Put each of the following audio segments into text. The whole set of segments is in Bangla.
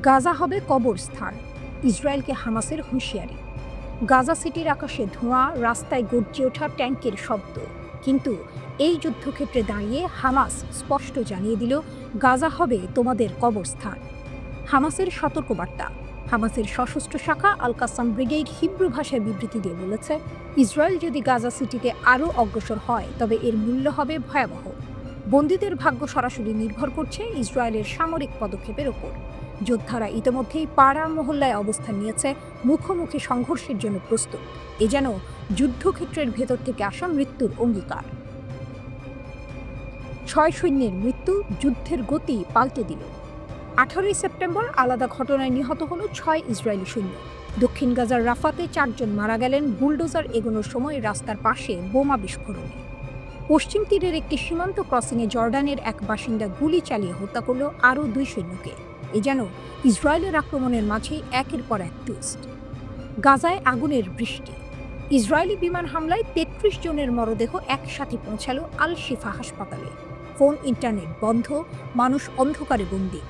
গাজা হবে কবরস্থান, ইসরায়েলকে হামাসের হুঁশিয়ারি। গাজা সিটির আকাশে ধোঁয়া, রাস্তায় গর্জে ওঠা ট্যাঙ্কের শব্দ। কিন্তু এই যুদ্ধক্ষেত্রে দাঁড়িয়ে হামাস স্পষ্ট জানিয়ে দিল, গাজা হবে তোমাদের কবরস্থান। হামাসের সতর্কবার্তা। হামাসের সশস্ত্র শাখা আল কাসাম ব্রিগেড হিব্রু ভাষায় বিবৃতি দিয়ে বলেছে, ইসরায়েল যদি গাজা সিটিতে আরও অগ্রসর হয় তবে এর মূল্য হবে ভয়াবহ। বন্দীদের ভাগ্য সরাসরি নির্ভর করছে ইসরায়েলের সামরিক পদক্ষেপের ওপর। যোদ্ধারা ইতিমধ্যেই পাড়া মহল্লায় অবস্থান নিয়েছে, মুখোমুখি সংঘর্ষের জন্য প্রস্তুত। এ যেন যুদ্ধক্ষেত্রের ভেতর থেকে আসা মৃত্যুর অঙ্গীকার। 6 সৈন্যের মৃত্যু যুদ্ধের গতি পাল্টে দিল। 18 সেপ্টেম্বর আলাদা ঘটনায় নিহত হলো 6 ইসরায়েলি সৈন্য। দক্ষিণ গাজার রাফাতে 4 জন মারা গেলেন বুলডোজার এগোনোর সময় রাস্তার পাশে বোমা বিস্ফোরণে। পশ্চিম তীরের একটি সীমান্ত ক্রসিংয়ে জর্ডানের এক বাসিন্দা গুলি চালিয়ে হত্যা করল আরও 2 সৈন্যকে। এ যেন ইসরায়েলের আক্রমণের মাঝেই একের পর এক টুইস্ট। গাজায় আগুনের বৃষ্টি। ইসরায়েলি বিমান হামলায় 33 জনের মরদেহ একসাথে পৌঁছালো আল শিফা হাসপাতালে। ফোন, ইন্টারনেট বন্ধ, মানুষ অন্ধকারে বন্দী।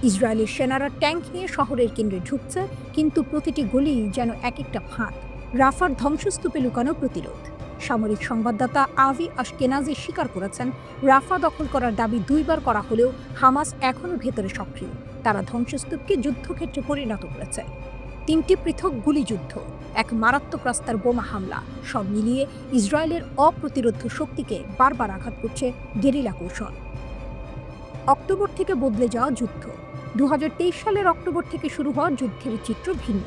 ইসরায়েলের সেনারা ট্যাঙ্ক নিয়ে শহরের কেন্দ্রে ঢুকছে, কিন্তু প্রতিটি গলি যেন এক একটা ফাঁদ। রাফার ধ্বংসস্তূপে লুকানো প্রতিরোধ। সামরিক সংবাদদাতা আভি আশকেনাজি স্বীকার করেছেন, রাফা দখল করার দাবি 2 বার করা হলেও হামাস এখনও ভেতরে সক্রিয়। তারা ধ্বংসস্তূপকে যুদ্ধক্ষেত্রে পরিণত করেছে। 3টি পৃথক গুলিযুদ্ধ, এক মারাত্মক রাস্তার বোমা হামলা, সব মিলিয়ে ইসরায়েলের অপ্রতিরোধ্য শক্তিকে বারবার আঘাত করছে গেরিলা কৌশল। অক্টোবর থেকে বদলে যাওয়া যুদ্ধ। 2023 সালের অক্টোবর থেকে শুরু হওয়া যুদ্ধের চিত্র ভিন্ন।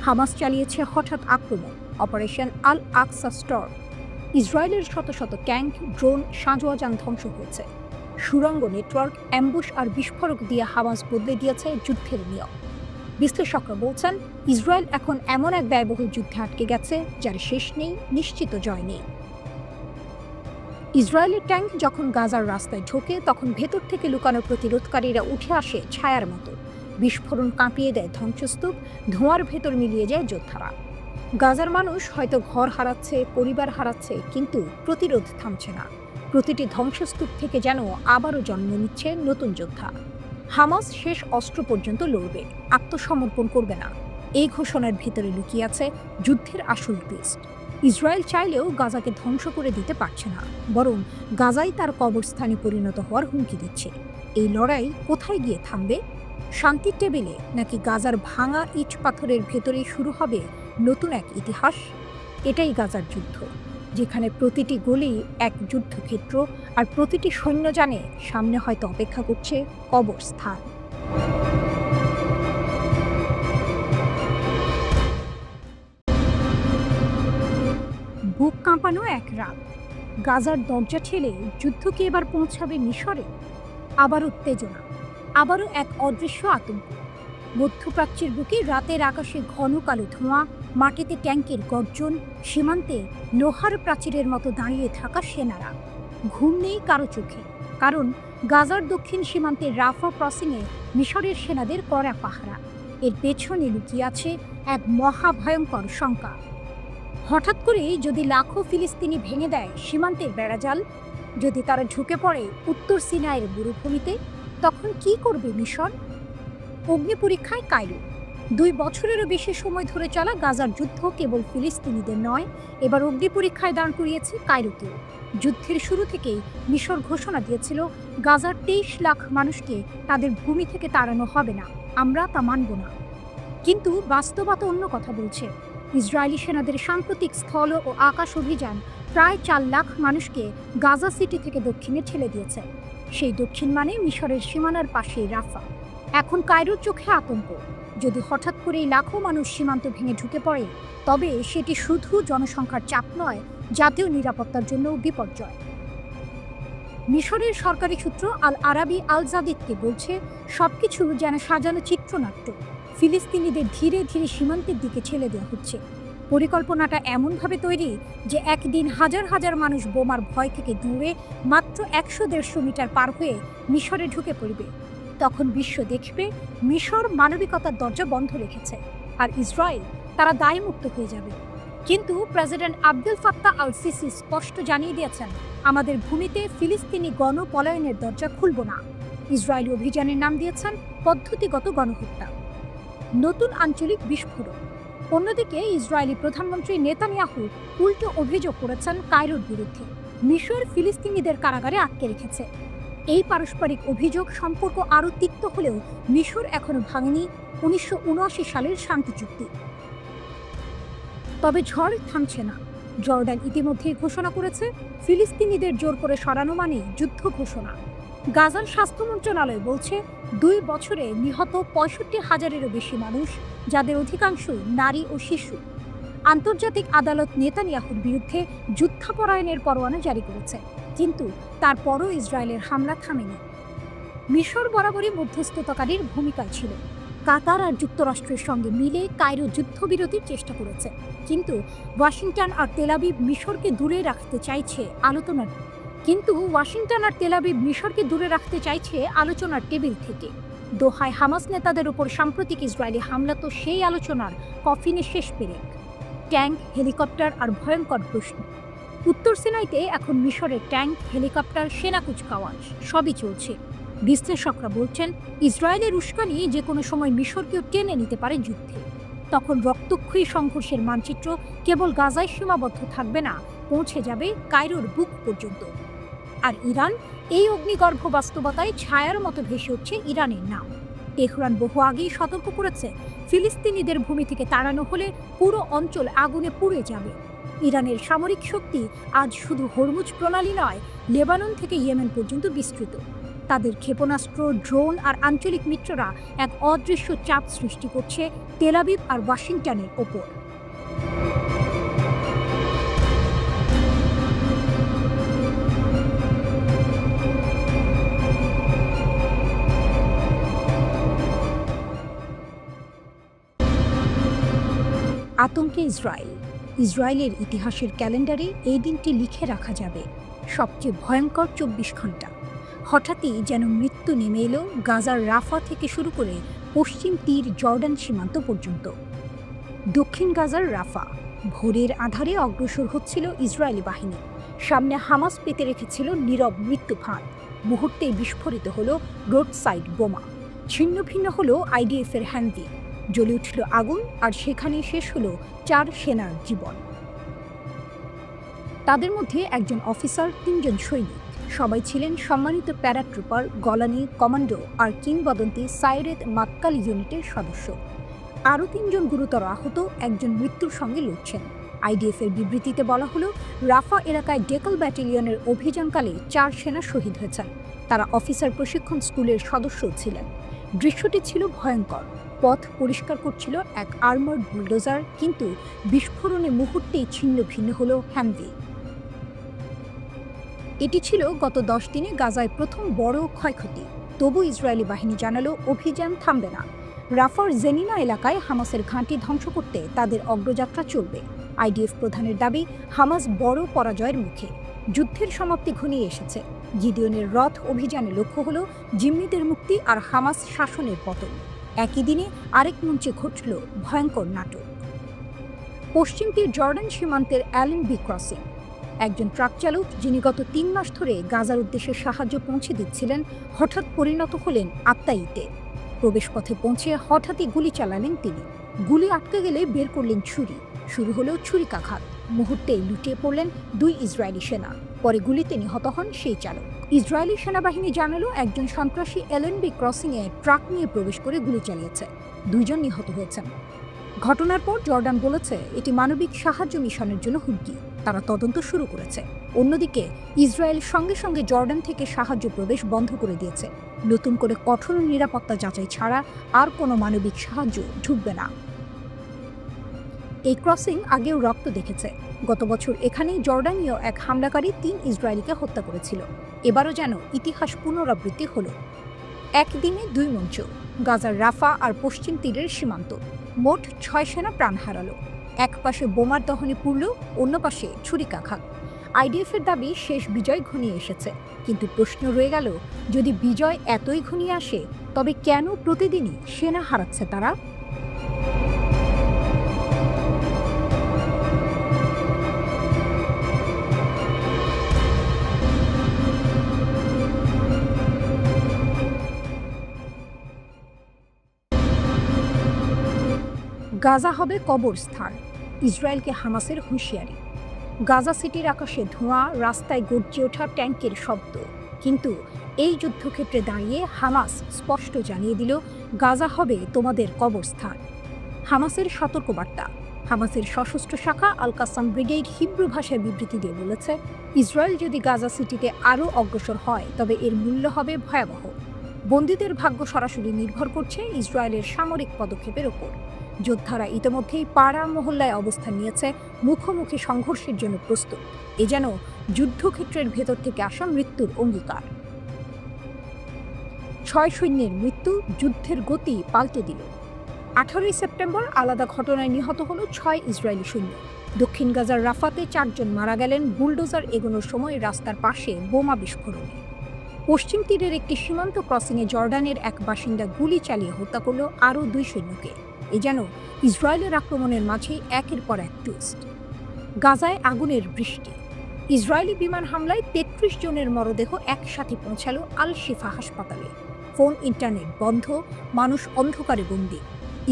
হামাস চালিয়েছে হঠাৎ আক্রমণ, অপারেশন আল আকসা স্টর্ম। ইসরায়েলের শত শত ট্যাঙ্ক, ড্রোন, সাঁজোয়া যান ধ্বংস হয়েছে। সুড়ঙ্গ নেটওয়ার্ক, অ্যাম্বুশ আর বিস্ফোরক দিয়ে হামাস বদলে দিয়েছে যুদ্ধের নিয়ম। বিশ্লেষকরা বলছেন, ইসরায়েল এখন এমন এক ব্যয়বহুল যুদ্ধে আটকে গেছে যার শেষ নেই, নিশ্চিত জয় নেই। ইসরায়েলের ট্যাঙ্ক যখন গাজার রাস্তায় ঢোকে তখন ভেতর থেকে লুকানো প্রতিরোধকারীরা উঠে আসে ছায়ার মতো। বিস্ফোরণ কাঁপিয়ে দেয় ধ্বংসস্তূপ, ধোঁয়ার ভেতর মিলিয়ে যায় যোদ্ধারা। গাজার মানুষ হয়তো ঘর হারাচ্ছে, পরিবার হারাচ্ছে, কিন্তু প্রতিরোধ থামছে না। প্রতিটি ধ্বংসস্তূপ থেকে যেন আবারও জন্ম নিচ্ছে নতুন যোদ্ধা। হামাস শেষ অস্ত্র পর্যন্ত লড়বে, আত্মসমর্পণ করবে না। এই ঘোষণার ভিতরে লুকিয়ে আছে যুদ্ধের আসল টুইস্ট। ইসরায়েল চাইলেও গাজাকে ধ্বংস করে দিতে পারছে না, বরং গাজাই তার কবরস্থানে পরিণত হওয়ার হুমকি দিচ্ছে। এই লড়াই কোথায় গিয়ে থামবে? শান্তির টেবিলে, নাকি গাজার ভাঙা ইট পাথরের ভেতরেই শুরু হবে নতুন এক ইতিহাস? এটাই গাজার যুদ্ধ, যেখানে প্রতিটি গলি এক যুদ্ধক্ষেত্র, আর প্রতিটি সৈন্য জানে সামনে হয়তো অপেক্ষা করছে কবরস্থান। বুক কাঁপানো এক রাত। গাজার দরজা ঠেলে যুদ্ধ কি এবার পৌঁছাবে মিশরে? আবার উত্তেজনা, আবারও এক অদৃশ্য আতঙ্ক। মধ্যপ্রাচ্যের বুকে রাতের আকাশে ঘন কালো ধোঁয়া, মাটিতে ট্যাঙ্কের গর্জন, সীমান্তে লোহার প্রাচীরের মতো দাঁড়িয়ে থাকা সেনারা। ঘুম নেই কারো চোখে, কারণ গাজার দক্ষিণ সীমান্তে রাফা ক্রসিংয়ে মিশরের সেনাদের কড়া পাহারা। এর পেছনে লুকিয়ে আছে এক মহাভয়ঙ্কর শঙ্কা। হঠাৎ করেই যদি লাখো ফিলিস্তিনি ভেঙে দেয় সীমান্তের বেড়াজাল, যদি তারা ঢুকে পড়ে উত্তর সিনাইয়ের মরুভূমিতে, তখন কি করবে মিশর? অগ্নি পরীক্ষায় কায়রো। 2 বছরেরও বেশি সময় ধরে চলা গাজার যুদ্ধ কেবল ফিলিস্তিনিদের নয়, এবার অগ্নি পরীক্ষায় দাঁড় করিয়েছে কায়রোকেও। যুদ্ধের শুরু থেকেই মিশর ঘোষণা দিয়েছিল, গাজার 23 লাখ মানুষকে তাদের ভূমি থেকে তাড়ানো হবে না, আমরা তা মানব না। কিন্তু বাস্তবতা অন্য কথা বলছে। ইসরায়েলি সেনাদের সাম্প্রতিক স্থল ও আকাশ অভিযান প্রায় 4 লাখ মানুষকে গাজা সিটি থেকে দক্ষিণে ঠেলে দিয়েছে। সেই দক্ষিণ মানে মিশরের সীমানার পাশেই রাফা। এখন কায়রোর চোখে আতঙ্ক। যদি হঠাৎ করেই লাখো মানুষ সীমান্ত ভেঙে ঢুকে পড়ে, তবে সেটি শুধু জনসংখ্যার চাপ নয়, জাতীয় নিরাপত্তার জন্য বিপর্যয়। মিশরের সরকারি সূত্র আল আরাবি আল জাদিদকে বলছে, সবকিছু যেন সাজানো চিত্রনাট্য। ফিলিস্তিনিদের ধীরে ধীরে সীমান্তের দিকে ঠেলে দেওয়া হচ্ছে। পরিকল্পনাটা এমনভাবে তৈরি যে একদিন হাজার হাজার মানুষ বোমার ভয় থেকে দূরে মাত্র 100-150 মিটার পার হয়ে মিশরে ঢুকে পড়বে। তখন বিশ্ব দেখবে মিশর মানবিকতার দরজা বন্ধ রেখেছে, আর ইসরায়েল তারা দায়মুক্ত হয়ে যাবে। কিন্তু president Abdul Fattah al CC স্পষ্ট জানিয়ে দিয়েছেন, আমাদের ভূমিতে ফিলিস্তিনি গণপলায়নের দরজা খুলব না। ইসরায়েলি অভিযানের নাম দিয়েছেন পদ্ধতিগত গণহত্যা। নতুন আঞ্চলিক বিস্ফোরণ। অন্যদিকে ইসরায়েলি প্রধানমন্ত্রী নেতানিয়াহু উল্টো অভিযোগ করেছেন কায়রোর বিরুদ্ধে মিশর ফিলিস্তিনিদের কারাগারে আটকে রেখেছে। এই পারস্পরিক অভিযোগ সম্পর্ক আরও তিক্ত হলেও মিশর এখনো ভাঙেনি 1979 সালের শান্তি চুক্তি। তবে ঝড় থামছে না। জর্ডান ইতিমধ্যেই ঘোষণা করেছে ফিলিস্তিনিদের জোর করে সরানো মানে যুদ্ধ ঘোষণা। গাজার স্বাস্থ্য মন্ত্রণালয় বলছে 2 বছরে নিহত 65,000-এরও বেশি মানুষ, যাদের অধিকাংশই নারী ও শিশু। আন্তর্জাতিক আদালত নেতানিয়াহুর বিরুদ্ধে যুদ্ধাপরায়ণের পরোয়ানা জারি করেছে, কিন্তু তারপরও ইসরায়েলের হামলা থামেনি। মিশর বরাবরই মধ্যস্থতাকারীর ভূমিকায় ছিল। কাতার আর যুক্তরাষ্ট্রের সঙ্গে মিলে কায়রো যুদ্ধবিরতির চেষ্টা করেছে, কিন্তু ওয়াশিংটন আর তেলাবিব মিশরকে দূরে রাখতে চাইছে আলোচনার টেবিল থেকে। দোহায় হামাস নেতাদের উপর সাম্প্রতিক ইসরায়েলি হামলা তো সেই আলোচনার কফিনে শেষ পেরেক। ট্যাঙ্ক, হেলিকপ্টার আর ভয়ঙ্কর প্রশ্ন। উত্তর সিনাইতে এখন মিশরের ট্যাঙ্ক, হেলিকপ্টার, সেনা কুচকাওয়াজ সবই চলছে। বিশ্লেষকরা বলছেন ইসরায়েলের উস্কানি যে কোনো সময় মিশরকেও টেনে নিতে পারে যুদ্ধে। তখন রক্তক্ষয়ী সংঘর্ষের মানচিত্র কেবল গাজায় সীমাবদ্ধ থাকবে না, পৌঁছে যাবে কায়রোর বুক পর্যন্ত। আর ইরান, এই অগ্নিগর্ভ বাস্তবতায় ছায়ার মতো ভেসে উঠছে ইরানের নাম। তেহরান বহু আগেই সতর্ক করেছে ফিলিস্তিনিদের ভূমি থেকে তাড়ানো হলে পুরো অঞ্চল আগুনে পুড়ে যাবে। ইরানের সামরিক শক্তি আজ শুধু হরমুজ প্রণালী নয়, লেবানন থেকে ইয়েমেন পর্যন্ত বিস্তৃত। তাদের ক্ষেপণাস্ত্র, ড্রোন আর আঞ্চলিক মিত্ররা এক অদৃশ্য চাপ সৃষ্টি করছে তেলাবিব আর ওয়াশিংটনের ওপর। আতঙ্কে ইসরায়েলের ইতিহাসের ক্যালেন্ডারে এই দিনটি লিখে রাখা যাবে সবচেয়ে ভয়ঙ্কর 24 ঘন্টা। হঠাৎই যেন মৃত্যু নেমে এলো গাজার রাফা থেকে শুরু করে পশ্চিম তীর জর্ডান সীমান্ত পর্যন্ত। দক্ষিণ গাজার রাফা ভোরের আধারে অগ্রসর হচ্ছিল ইসরায়েলি বাহিনী। সামনে হামাস পেতে রেখেছিল নীরব মৃত্যু ফাঁদ। মুহূর্তেই বিস্ফোরিত হলো রোড সাইড বোমা, ছিন্ন ভিন্ন হলো আইডিএফের হ্যান্ডি, জ্বলে উঠল আগুন, আর সেখানেই শেষ হলো 4 সেনার জীবন। তাদের মধ্যে একজন অফিসার, 3 জন সৈনিক। সবাই ছিলেন সম্মানিত প্যারাট্রুপার, গলানি কমান্ডো আর কিংবদন্তি সাইরেদ মাক্কাল ইউনিটের সদস্য। আরও 3 জন গুরুতর আহত, একজন মৃত্যুর সঙ্গে লড়ছেন। আইডিএফের বিবৃতিতে বলা হলো, রাফা এলাকায় ডেকল ব্যাটালিয়নের অভিযানকালে 4 সেনা শহীদ হয়েছেন। তারা অফিসার প্রশিক্ষণ স্কুলের সদস্য ছিলেন। দৃশ্যটি ছিল ভয়ঙ্কর। পথ পরিষ্কার করছিল এক আর্মার্ড বুলডোজার, কিন্তু বিস্ফোরণে মুহূর্তেই ছিন্ন ভিন্ন হলো হ্যামভি। এটি ছিল গত 10 দিনে গাজায় প্রথম বড় ক্ষয়ক্ষতি। তবু ইসরায়েলি বাহিনী জানালো অভিযান থামবে না। রাফার জেনিনা এলাকায় হামাসের ঘাঁটি ধ্বংস করতে তাদের অগ্রযাত্রা চলবে। আইডিএফ প্রধানের দাবি, হামাস বড় পরাজয়ের মুখে, যুদ্ধের সমাপ্তি ঘনিয়ে এসেছে। গিদিয়নের রথ অভিযানে লক্ষ্য হল জিম্মিদের মুক্তি আর হামাস শাসনের পতন। একই দিনে আরেক মঞ্চে ঘটল ভয়ঙ্কর নাটক। পশ্চিম তীর জর্ডান সীমান্তের অ্যালেনবি ক্রসিং। একজন ট্রাক চালক, যিনি গত 3 মাস ধরে গাজার উদ্দেশ্যে সাহায্য পৌঁছে দিচ্ছিলেন, হঠাৎ পরিণত হলেন আত্মায়ীতে। প্রবেশপথে পৌঁছে হঠাৎই গুলি চালালেন তিনি। গুলি আটকে গেলে বের করলেন ছুরি। শুরু হলো ছুরিকাঘাত। মুহূর্তেই লুটিয়ে পড়লেন 2 ইসরায়েলি সেনা। পরে গুলিতে নিহত হন সেই চালক। ইসরায়েলি সেনাবাহিনী জানালো, একজন সন্ত্রাসী এলএনবি ক্রসিংয়ে ট্রাক নিয়ে প্রবেশ করে গুলি চালিয়েছে। 2 জন নিহত হয়েছেন। ঘটনার পর জর্ডান বলেছে এটি মানবিক সাহায্য মিশনের জন্য হুমকি। তারা তদন্ত শুরু করেছে। অন্যদিকে ইসরায়েল সঙ্গে সঙ্গে জর্ডান থেকে সাহায্য প্রবেশ বন্ধ করে দিয়েছে। নতুন করে কঠোর নিরাপত্তা যাচাই ছাড়া আর কোনো মানবিক সাহায্য ঢুকবে না। এই ক্রসিং আগেও রক্ত দেখেছে। গত বছর এখানেই জর্ডানীয় এক হামলাকারী 3 ইসরায়েলিকে হত্যা করেছিল। এবারও যেন ইতিহাস পুনরাবৃত্তি হলো। একদিনে 2 মঞ্চ, গাজার রাফা আর পশ্চিম তীরের সীমান্ত। মোট 6 সেনা প্রাণ হারালো। এক পাশে বোমার দহনে পুড়ল, অন্য পাশে ছুরিকাঘাত। আইডিএফের দাবি শেষ বিজয় ঘনিয়ে এসেছে। কিন্তু প্রশ্ন রয়ে গেল, যদি বিজয় এতই ঘনিয়ে আসে, তবে কেন প্রতিদিনই সেনা হারাচ্ছে তারা? গাজা হবে কবরস্থান, ইসরায়েলকে হামাসের হুঁশিয়ারি। গাজা সিটির আকাশে ধোঁয়া, রাস্তায় গর্জে ওঠা ট্যাঙ্কের শব্দ। কিন্তু এই যুদ্ধক্ষেত্রে দাঁড়িয়ে হামাস স্পষ্ট জানিয়ে দিল, গাজা হবে তোমাদের কবরস্থান। হামাসের সতর্কবার্তা। হামাসের সশস্ত্র শাখা আল কাসাম ব্রিগেড হিব্রু ভাষায় বিবৃতি দিয়ে বলেছে, ইসরায়েল যদি গাজা সিটিতে আরও অগ্রসর হয় তবে এর মূল্য হবে ভয়াবহ। বন্দীদের ভাগ্য সরাসরি নির্ভর করছে ইসরায়েলের সামরিক পদক্ষেপের ওপর। যোদ্ধারা ইতিমধ্যেই পাড়া মহল্লায় অবস্থান নিয়েছে, মুখোমুখি সংঘর্ষের জন্য প্রস্তুত। এ যেন যুদ্ধক্ষেত্রের ভেতর থেকে আসা মৃত্যুর অঙ্গীকার। 6 সৈন্যের মৃত্যু যুদ্ধের গতি পাল্টে দিল। 18 সেপ্টেম্বর আলাদা ঘটনায় নিহত হল 6 ইসরায়েলি সৈন্য। দক্ষিণ গাজার রাফাতে 4 জন মারা গেলেন বুলডোজার এগোনোর সময় রাস্তার পাশে বোমা বিস্ফোরণে। পশ্চিম তীরের একটি সীমান্ত ক্রসিংয়ে জর্ডানের এক বাসিন্দা গুলি চালিয়ে হত্যা করল আরও 2 সৈন্যকে। এ যেন ইসরায়েলের আক্রমণের মাঝেই একের পর এক টুইস্ট। গাজায় আগুনের বৃষ্টি। ইসরায়েলি বিমান হামলায় 33 জনের মরদেহ একসাথে পৌঁছালো আল শিফা হাসপাতালে। ফোন ইন্টারনেট বন্ধ, মানুষ অন্ধকারে বন্দী।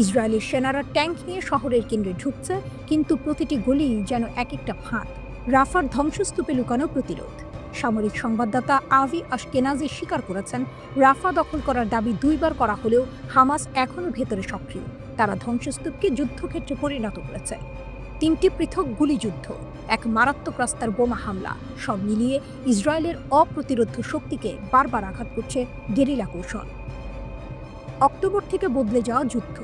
ইসরায়েলের সেনারা ট্যাঙ্ক নিয়ে শহরের কেন্দ্রে ঢুকছে, কিন্তু প্রতিটি গলি যেন এক একটা ফাঁদ। রাফার ধ্বংসস্তূপে লুকানো প্রতিরোধ। সামরিক সংবাদদাতা আভি আশকেনাজি স্বীকার করেছেন, রাফা দখল করার দাবি 2 বার করা হলেও হামাস এখনও ভেতরে সক্রিয়। তারা ধ্বংসস্তূপকে যুদ্ধক্ষেত্রে পরিণত করেছে। 3টি পৃথক গুলিযুদ্ধ, এক মারাত্মক রাস্তার বোমা হামলা, সব মিলিয়ে ইসরায়েলের অপ্রতিরোধ্য শক্তিকে বারবার আঘাত করছে গেরিলা কৌশল। অক্টোবর থেকে বদলে যাওয়া যুদ্ধ।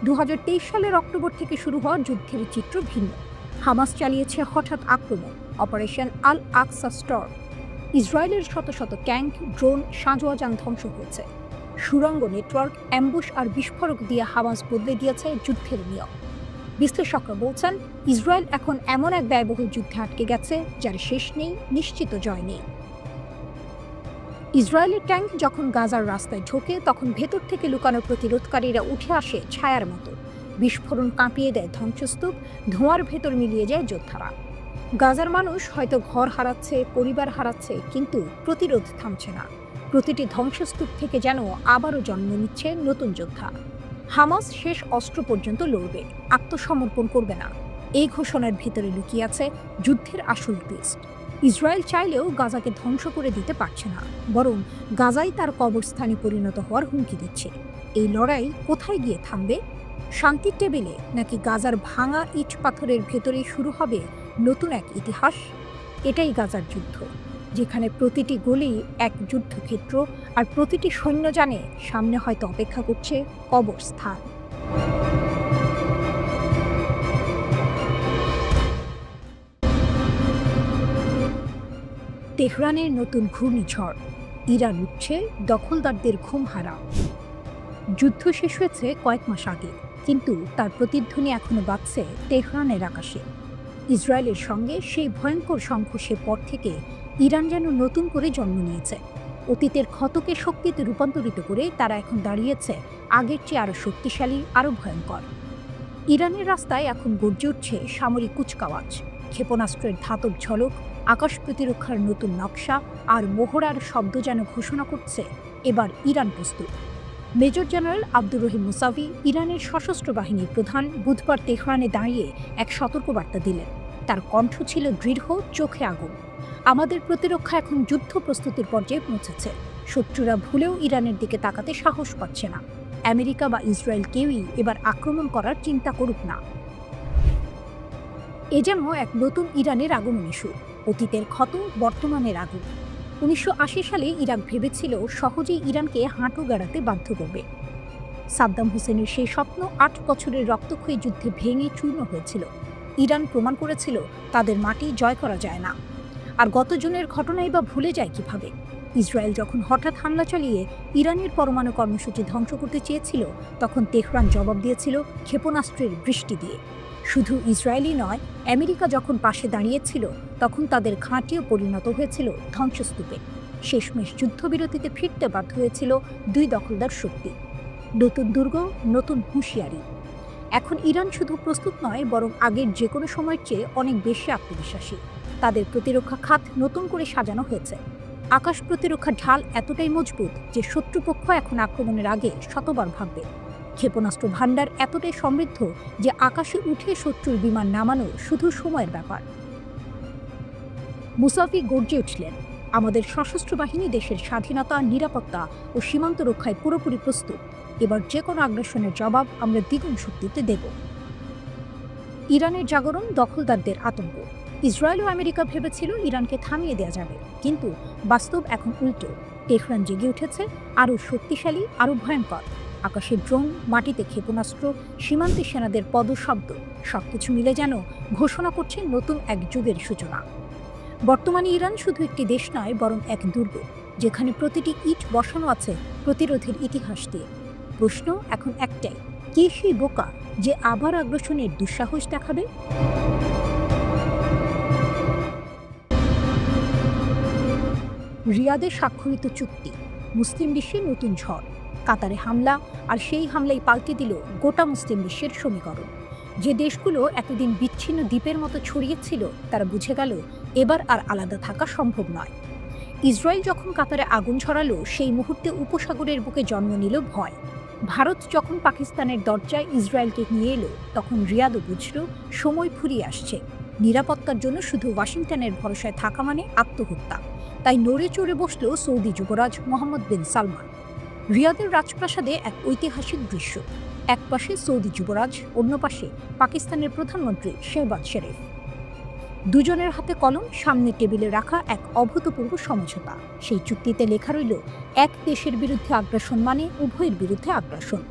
2023 সালের অক্টোবর থেকে শুরু হওয়া যুদ্ধের চিত্র ভিন্ন। হামাস চালিয়েছে হঠাৎ আক্রমণ, অপারেশন আল আকসা স্টর্ম। ইসরায়েলের শত শত ট্যাঙ্ক, ড্রোন, সাঁজোয়া যান ধ্বংস হয়েছে। সুড়ঙ্গ নেটওয়ার্ক, অ্যাম্বুশ আর বিস্ফোরক দিয়ে হামাস বদলে দিয়েছে যুদ্ধের নিয়ম। বিশ্লেষকরা বলছেন, ইসরায়েল এখন এমন এক ব্যয়বহুল যুদ্ধে আটকে গেছে যার শেষ নেই, নিশ্চিত জয় নেই। ইসরায়েলের ট্যাঙ্ক যখন গাজার রাস্তায় ঢোকে তখন ভেতর থেকে লুকানো প্রতিরোধকারীরা উঠে আসে ছায়ার মতো। বিস্ফোরণ কাঁপিয়ে দেয় ধ্বংসস্তূপ, ধোঁয়ার ভেতর মিলিয়ে যায় যোদ্ধারা। গাজার মানুষ হয়তো ঘর হারাচ্ছে, পরিবার হারাচ্ছে, কিন্তু প্রতিরোধ থামছে না। প্রতিটি ধ্বংসস্তূপ থেকে যেন আবারও জন্ম নিচ্ছে নতুন যোদ্ধা। হামাস শেষ অস্ত্র পর্যন্ত লড়বে, আত্মসমর্পণ করবে না। এই ঘোষণার ভেতরে লুকিয়ে আছে যুদ্ধের আসল টুইস্ট। ইসরায়েল চাইলেও গাজাকে ধ্বংস করে দিতে পারছে না, বরং গাজাই তার কবরস্থানে পরিণত হওয়ার হুমকি দিচ্ছে। এই লড়াই কোথায় গিয়ে থামবে? শান্তির টেবিলে, নাকি গাজার ভাঙা ইট পাথরের ভেতরেই শুরু হবে নতুন এক ইতিহাস? এটাই গাজার যুদ্ধ, যেখানে প্রতিটি গলি এক যুদ্ধক্ষেত্র, আর প্রতিটি সৈন্য জানে সামনে হয়তো অপেক্ষা করছে কবরস্থান। তেহরানের নতুন ঘূর্ণিঝড়, ইরান উঠছে, দখলদারদের ঘুম হারাম। যুদ্ধ শেষ হয়েছে কয়েক মাস আগে, কিন্তু তার প্রতিধ্বনি এখনো বাজছে তেহরানের আকাশে। ইসরায়েলের সঙ্গে সেই ভয়ঙ্কর সংঘর্ষের পর থেকে ইরান যেন নতুন করে জন্ম নিয়েছে। অতীতের ক্ষতকে শক্তিতে রূপান্তরিত করে তারা এখন দাঁড়িয়েছে আগের চেয়ে আরও শক্তিশালী, আরও ভয়ঙ্কর। ইরানের রাস্তায় এখন গর্জে উঠছে সামরিক কুচকাওয়াজ, ক্ষেপণাস্ত্রের ধাতব ঝলক, আকাশ প্রতিরক্ষার নতুন নকশা, আর মোহরার শব্দ যেন ঘোষণা করছে এবার ইরান প্রস্তুত। Major general Abdur Rahim Musavi, ইরানের সশস্ত্র বাহিনীর প্রধান, বুধবার তেহরানে দাঁড়িয়ে এক সতর্কবার্তা দিলেন। তার কণ্ঠ ছিল দৃঢ়, চোখে আগুন। আমাদের প্রতিরক্ষা এখন যুদ্ধ প্রস্তুতির পর্যায়ে পৌঁছেছে। শত্রুরা ভুলেও ইরানের দিকে তাকাতে সাহস পাচ্ছে না। আমেরিকা বা ইসরায়েল কেউই এবার আক্রমণ করার চিন্তা করুক না। এ যেন এক নতুন ইরানের আগমনী সুর, অতীতের ক্ষত, বর্তমানের আগুন। 1980 সালে ইরাক ভেবেছিল সহজেই ইরানকে হাঁটু গাড়াতে বাধ্য করবে। সাদ্দাম হোসেনের সেই স্বপ্ন 8 বছরের রক্তক্ষয়ী যুদ্ধে ভেঙে চূর্ণ হয়েছিল। ইরান প্রমাণ করেছিল তাদের মাটি জয় করা যায় না। আর গত জুনের ঘটনাই বা ভুলে যায় কিভাবে? ইসরায়েল যখন হঠাৎ হামলা চালিয়ে ইরানের পরমাণু কর্মসূচি ধ্বংস করতে চেয়েছিল, তখন তেহরান জবাব দিয়েছিল ক্ষেপণাস্ত্রের বৃষ্টি দিয়ে। শুধু ইসরায়েলই নয়, আমেরিকা যখন পাশে দাঁড়িয়েছিল তখন তাদের ঘাঁটিও পরিণত হয়েছিল ধ্বংসস্তূপে। শেষমেশ যুদ্ধবিরতিতে ফিরতে বাধ্য হয়েছিল 2 দখলদার শক্তি। নতুন দুর্গ, নতুন হুঁশিয়ারি। এখন ইরান শুধু প্রস্তুত নয়, বরং আগের যে কোনো সময়ের চেয়ে অনেক বেশি আত্মবিশ্বাসী। তাদের প্রতিরক্ষা খাত নতুন করে সাজানো হয়েছে। আকাশ প্রতিরক্ষার ঢাল এতটাই মজবুত যে শত্রুপক্ষ এখন আক্রমণের আগে শতবার ভাববে। ক্ষেপণাস্ত্র ভাণ্ডার এতটাই সমৃদ্ধ যে আকাশে উঠে শত্রুর বিমান নামানো শুধু সময়ের ব্যাপার। মুসাফি গর্জে উঠলেন, আমাদের সশস্ত্র বাহিনী দেশের স্বাধীনতা, নিরাপত্তা ও সীমান্ত রক্ষায় পুরোপুরি প্রস্তুত। এবার যে কোনো আগ্রাসনের জবাব আমরা দ্বিগুণ শক্তিতে দেব। ইরানের জাগরণ, দখলদারদের আতঙ্ক। ইসরায়েল ও আমেরিকা ভেবেছিল ইরানকে থামিয়ে দেওয়া যাবে, কিন্তু বাস্তব এখন উল্টো। তেহরান জেগে উঠেছে, আরও শক্তিশালী, আরও ভয়ঙ্কর। আকাশে ড্রোন, মাটিতে ক্ষেপণাস্ত্র, সীমান্তে সেনাদের পদশব্দ, সবকিছু মিলে যেন ঘোষণা করছে নতুন এক যুগের সূচনা। বর্তমানে ইরান শুধু একটি দেশ নয়, বরং এক দুর্গ, যেখানে প্রতিটি ইট বসানো আছে প্রতিরোধের ইতিহাস দিয়ে। প্রশ্ন এখন একটাই, কে সেই বোকা যে আবার আগ্রাসনের দুঃসাহস দেখাবে? রিয়াদে স্বাক্ষরিত চুক্তি, মুসলিম বিশ্বের নতুন ঝড়। কাতারে হামলা, আর সেই হামলাই পাল্টে দিল গোটা মুসলিম বিশ্বের সমীকরণ। যে দেশগুলো এতদিন বিচ্ছিন্ন দ্বীপের মতো ছড়িয়েছিল, তারা বুঝে গেল এবার আর আলাদা থাকা সম্ভব নয়। ইসরায়েল যখন কাতারে আগুন ছড়ালো, সেই মুহূর্তে উপসাগরের বুকে জন্ম নিল ভয়। ভারত যখন পাকিস্তানের দরজায় ইসরায়েলকে নিয়ে এলো, তখন রিয়াদও বুঝল সময় ফুরিয়ে আসছে। নিরাপত্তার জন্য শুধু ওয়াশিংটনের ভরসায় থাকা মানে আত্মহত্যা। তাই নড়ে চড়ে বসল সৌদি যুবরাজ মোহাম্মদ বিন সালমান। রিয়াদের রাজপ্রাসাদে এক ঐতিহাসিক দৃশ্য। এক পাশে সৌদি যুবরাজ, অন্য পাশে পাকিস্তানের প্রধানমন্ত্রী শেহবাজ শরীফ। দুজনের হাতে কলম, সামনে টেবিলে রাখা এক অভূতপূর্ব সমঝোতা। সেই চুক্তিতে লেখা রইল, এক দেশের বিরুদ্ধে আগ্রাসন মানে উভয়ের বিরুদ্ধে আগ্রাসন।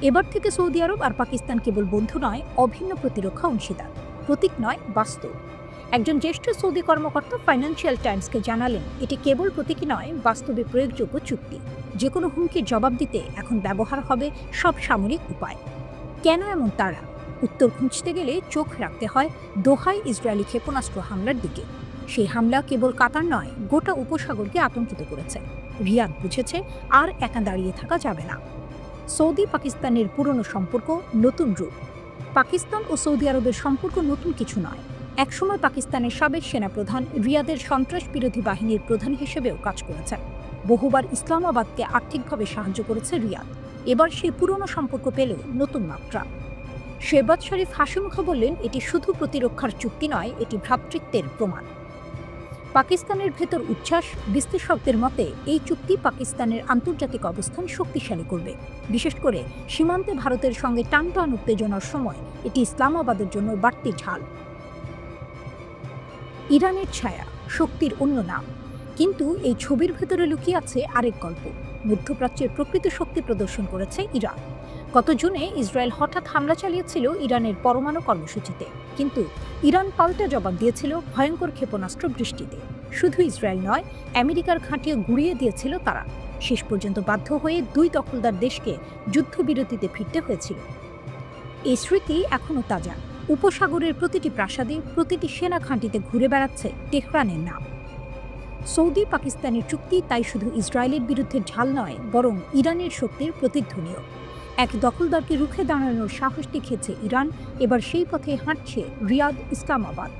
এবার থেকে সৌদি আরব আর পাকিস্তান কেবল বন্ধু নয়, অভিন্ন প্রতিরক্ষা অংশীদার। প্রতীক নয়, বাস্তব। একজন জ্যেষ্ঠ সৌদি কর্মকর্তা ফাইন্যান্সিয়াল টাইমসকে জানালেন, এটি কেবল প্রতীকী নয়, বাস্তবে প্রয়োগযোগ্য চুক্তি। যে কোনো হুমকির জবাব দিতে এখন ব্যবহার হবে সব সামরিক উপায়। কেন এমন তারা? উত্তর খুঁজতে গেলে চোখ রাখতে হয় দোহায় ইসরায়েলি ক্ষেপণাস্ত্র হামলার দিকে। সেই হামলা কেবল কাতার নয়, গোটা উপসাগরকে আতঙ্কিত করেছে। রিয়াদ বুঝেছে আর একা দাঁড়িয়ে থাকা যাবে না। সৌদি পাকিস্তানের পুরনো সম্পর্ক নতুন রূপ। পাকিস্তান ও সৌদি আরবের সম্পর্ক নতুন কিছু নয়। একসময় পাকিস্তানের সাবেক সেনাপ্রধান রিয়াদের সন্ত্রাস বিরোধী বাহিনীর প্রধান হিসেবেও কাজ করেছেন। বহুবার ইসলামাবাদকে আর্থিকভাবে সাহায্য করেছে রিয়াদ। এবার সেই পুরনো সম্পর্ক পেল নতুন মাত্রা। শেহবাজ শরীফ হাসিমুখে বললেন, এটি শুধু প্রতিরক্ষার চুক্তি নয়, এটি ভ্রাতৃত্বের প্রমাণ। পাকিস্তানের ভেতর উচ্ছ্বাস। বিশ্লেষকদের মতে এই চুক্তি পাকিস্তানের আন্তর্জাতিক অবস্থান শক্তিশালী করবে। বিশেষ করে সীমান্তে ভারতের সঙ্গে টানটান উত্তেজনার সময় এটি ইসলামাবাদের জন্য বাড়তি ঝাল। ইরানের ছায়া, শক্তির অন্য নাম। কিন্তু এই ছবির ভেতরে লুকিয়ে আছে আরেক গল্প। মধ্যপ্রাচ্যের প্রকৃত শক্তি প্রদর্শন করেছে ইরান। গত জুনে ইসরায়েল হঠাৎ হামলা চালিয়েছিল ইরানের পরমাণু কর্মসূচিতে, কিন্তু ইরান পাল্টা জবাব দিয়েছিল ভয়ঙ্কর ক্ষেপণাস্ত্র বৃষ্টিতে। শুধু ইসরায়েল নয়, আমেরিকার ঘাঁটিও গুঁড়িয়ে দিয়েছিল তারা। শেষ পর্যন্ত বাধ্য হয়ে দুই দখলদার দেশকে যুদ্ধবিরতিতে ফিরতে হয়েছিল। এই স্মৃতি এখনও তাজা। উপসাগরের প্রতিটি প্রাসাদে, প্রতিটি সেনা ঘাঁটিতে ঘুরে বেড়াচ্ছে তেহরানের নাম। সৌদি পাকিস্তানের চুক্তি তাই শুধু ইসরায়েলের বিরুদ্ধে ঢাল নয়, বরং ইরানের শক্তির প্রতিধ্বনিও। এক দখলদারকে রুখে দাঁড়ানোর সাহস দেখিয়েছে ইরান। এবার সেই পথে হাঁটছে রিয়াদ, ইসলামাবাদ।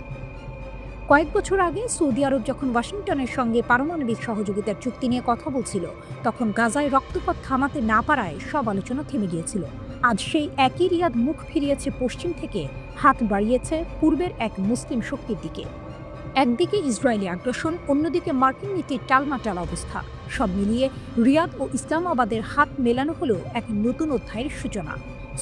কয়েক বছর আগে সৌদি আরব যখন ওয়াশিংটনের সঙ্গে পারমাণবিক সহযোগিতার চুক্তি নিয়ে কথা বলছিল, তখন গাজায় রক্তপাত থামাতে না পারায় সব আলোচনা থেমে গিয়েছিল। আজ সেই একই রিয়াদ মুখ ফিরিয়েছে পশ্চিম থেকে, হাত বাড়িয়েছে পূর্বের এক মুসলিম শক্তির দিকে। একদিকে ইসরায়েলি আগ্রাসন, অন্যদিকে মার্কিন নীতির টালমাটাল অবস্থা। সব মিলিয়ে রিয়াদ ও ইসলামাবাদের হাত মেলানো হলো এক নতুন অধ্যায়ের সূচনা।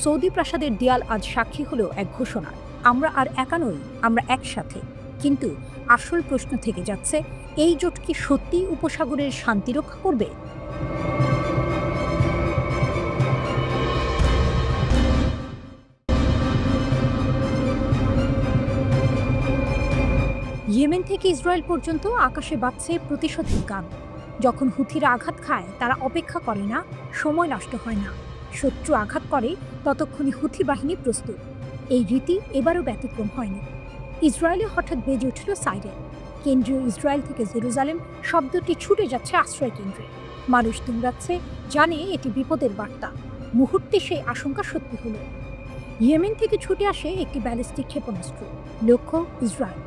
সৌদি প্রাসাদের দেয়াল আজ সাক্ষী হলো এক ঘোষণা, আমরা আর একা নই, আমরা একসাথে। কিন্তু আসল প্রশ্ন থেকে যাচ্ছে, এই জোট কি সত্যিই উপসাগরের শান্তি রক্ষা করবে? ইয়েমেন থেকে ইসরায়েল পর্যন্ত আকাশে বাজছে প্রতিশোধের গান। যখন হুথিরা আঘাত খায়, তারা অপেক্ষা করে না, সময় নষ্ট হয় না। শত্রু আঘাত করে, ততক্ষণে হুথি বাহিনী প্রস্তুত। এই রীতি এবারও ব্যতিক্রম হয়নি। ইসরায়েলে হঠাৎ বেজে উঠল সাইরেন। কেন্দ্রীয় ইসরায়েল থেকে জেরুজালেম শব্দটি ছুটে যাচ্ছে আশ্রয় কেন্দ্রে। মানুষ দুমড়াচ্ছে, জানে এটি বিপদের বার্তা। মুহূর্তে সেই আশঙ্কা সত্যি হলো। ইয়েমেন থেকে ছুটে আসে একটি ব্যালিস্টিক ক্ষেপণাস্ত্র। লক্ষ্য ইসরায়েল।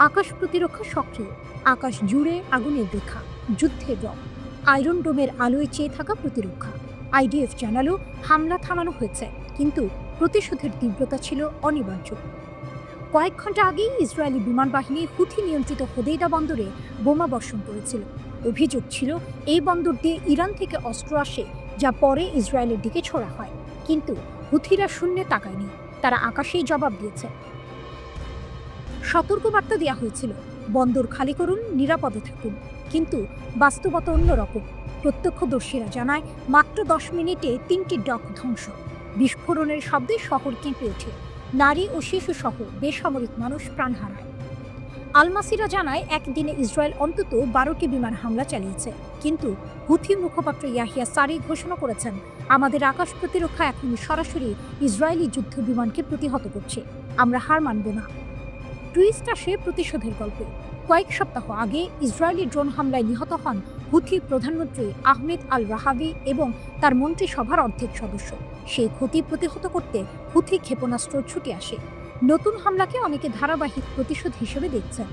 আকাশ প্রতিরক্ষা সক্রিয়। আকাশ জুড়ে আগুনের রেখা, যুদ্ধের রং। আয়রন ডোমের আলোয় চেয়ে থাকা প্রতিরক্ষা। আইডিএফ জানালো হামলা থামানো হয়েছে, কিন্তু প্রতিশোধের তীব্রতা ছিল অনিবার্য। কয়েক ঘন্টা আগেই ইসরায়েলি বিমান বাহিনী হুথি নিয়ন্ত্রিত হোদেইদা বন্দরে বোমা বর্ষণ করেছিল। অভিযোগ ছিল এই বন্দর দিয়ে ইরান থেকে অস্ত্র আসে, যা পরে ইসরায়েলের দিকে ছোড়া হয়। কিন্তু হুথিরা শূন্যে তাকায়নি, তারা আকাশেই জবাব দিয়েছে। সতর্কবার্তা দেওয়া হয়েছিল, বন্দর খালি করুন, নিরাপদে থাকুন। কিন্তু বাস্তবতা অন্যরকম। প্রত্যক্ষদর্শীরা জানায় মাত্র 10 মিনিটে 3টি ডক ধ্বংস। বিস্ফোরণের শব্দে শহর কেঁপে ওঠে, নারী ও শিশু সহ বেসামরিক মানুষ প্রাণ হারায়। আলমাসিরা জানায় একদিনে ইসরায়েল অন্তত 12টি বিমান হামলা চালিয়েছে। কিন্তু হুথি মুখপাত্র ইয়াহিয়া সারি ঘোষণা করেছেন, আমাদের আকাশ প্রতিরক্ষা এখন সরাসরি ইসরায়েলি যুদ্ধ বিমানকে প্রতিহত করছে, আমরা হার মানব না। টুইস্ট আসে প্রতিশোধের গল্পে। কয়েক সপ্তাহ আগে ইসরায়েলি ড্রোন হামলায় নিহত হন হুথি প্রধানমন্ত্রী আহমেদ আল রাহাবি এবং তার মন্ত্রিসভার অর্ধেক সদস্য। সেই ক্ষতি প্রতিহত করতে হুথি ক্ষেপণাস্ত্র ছুটে আসে। নতুন হামলাকে অনেকে ধারাবাহিক প্রতিশোধ হিসেবে দেখছেন।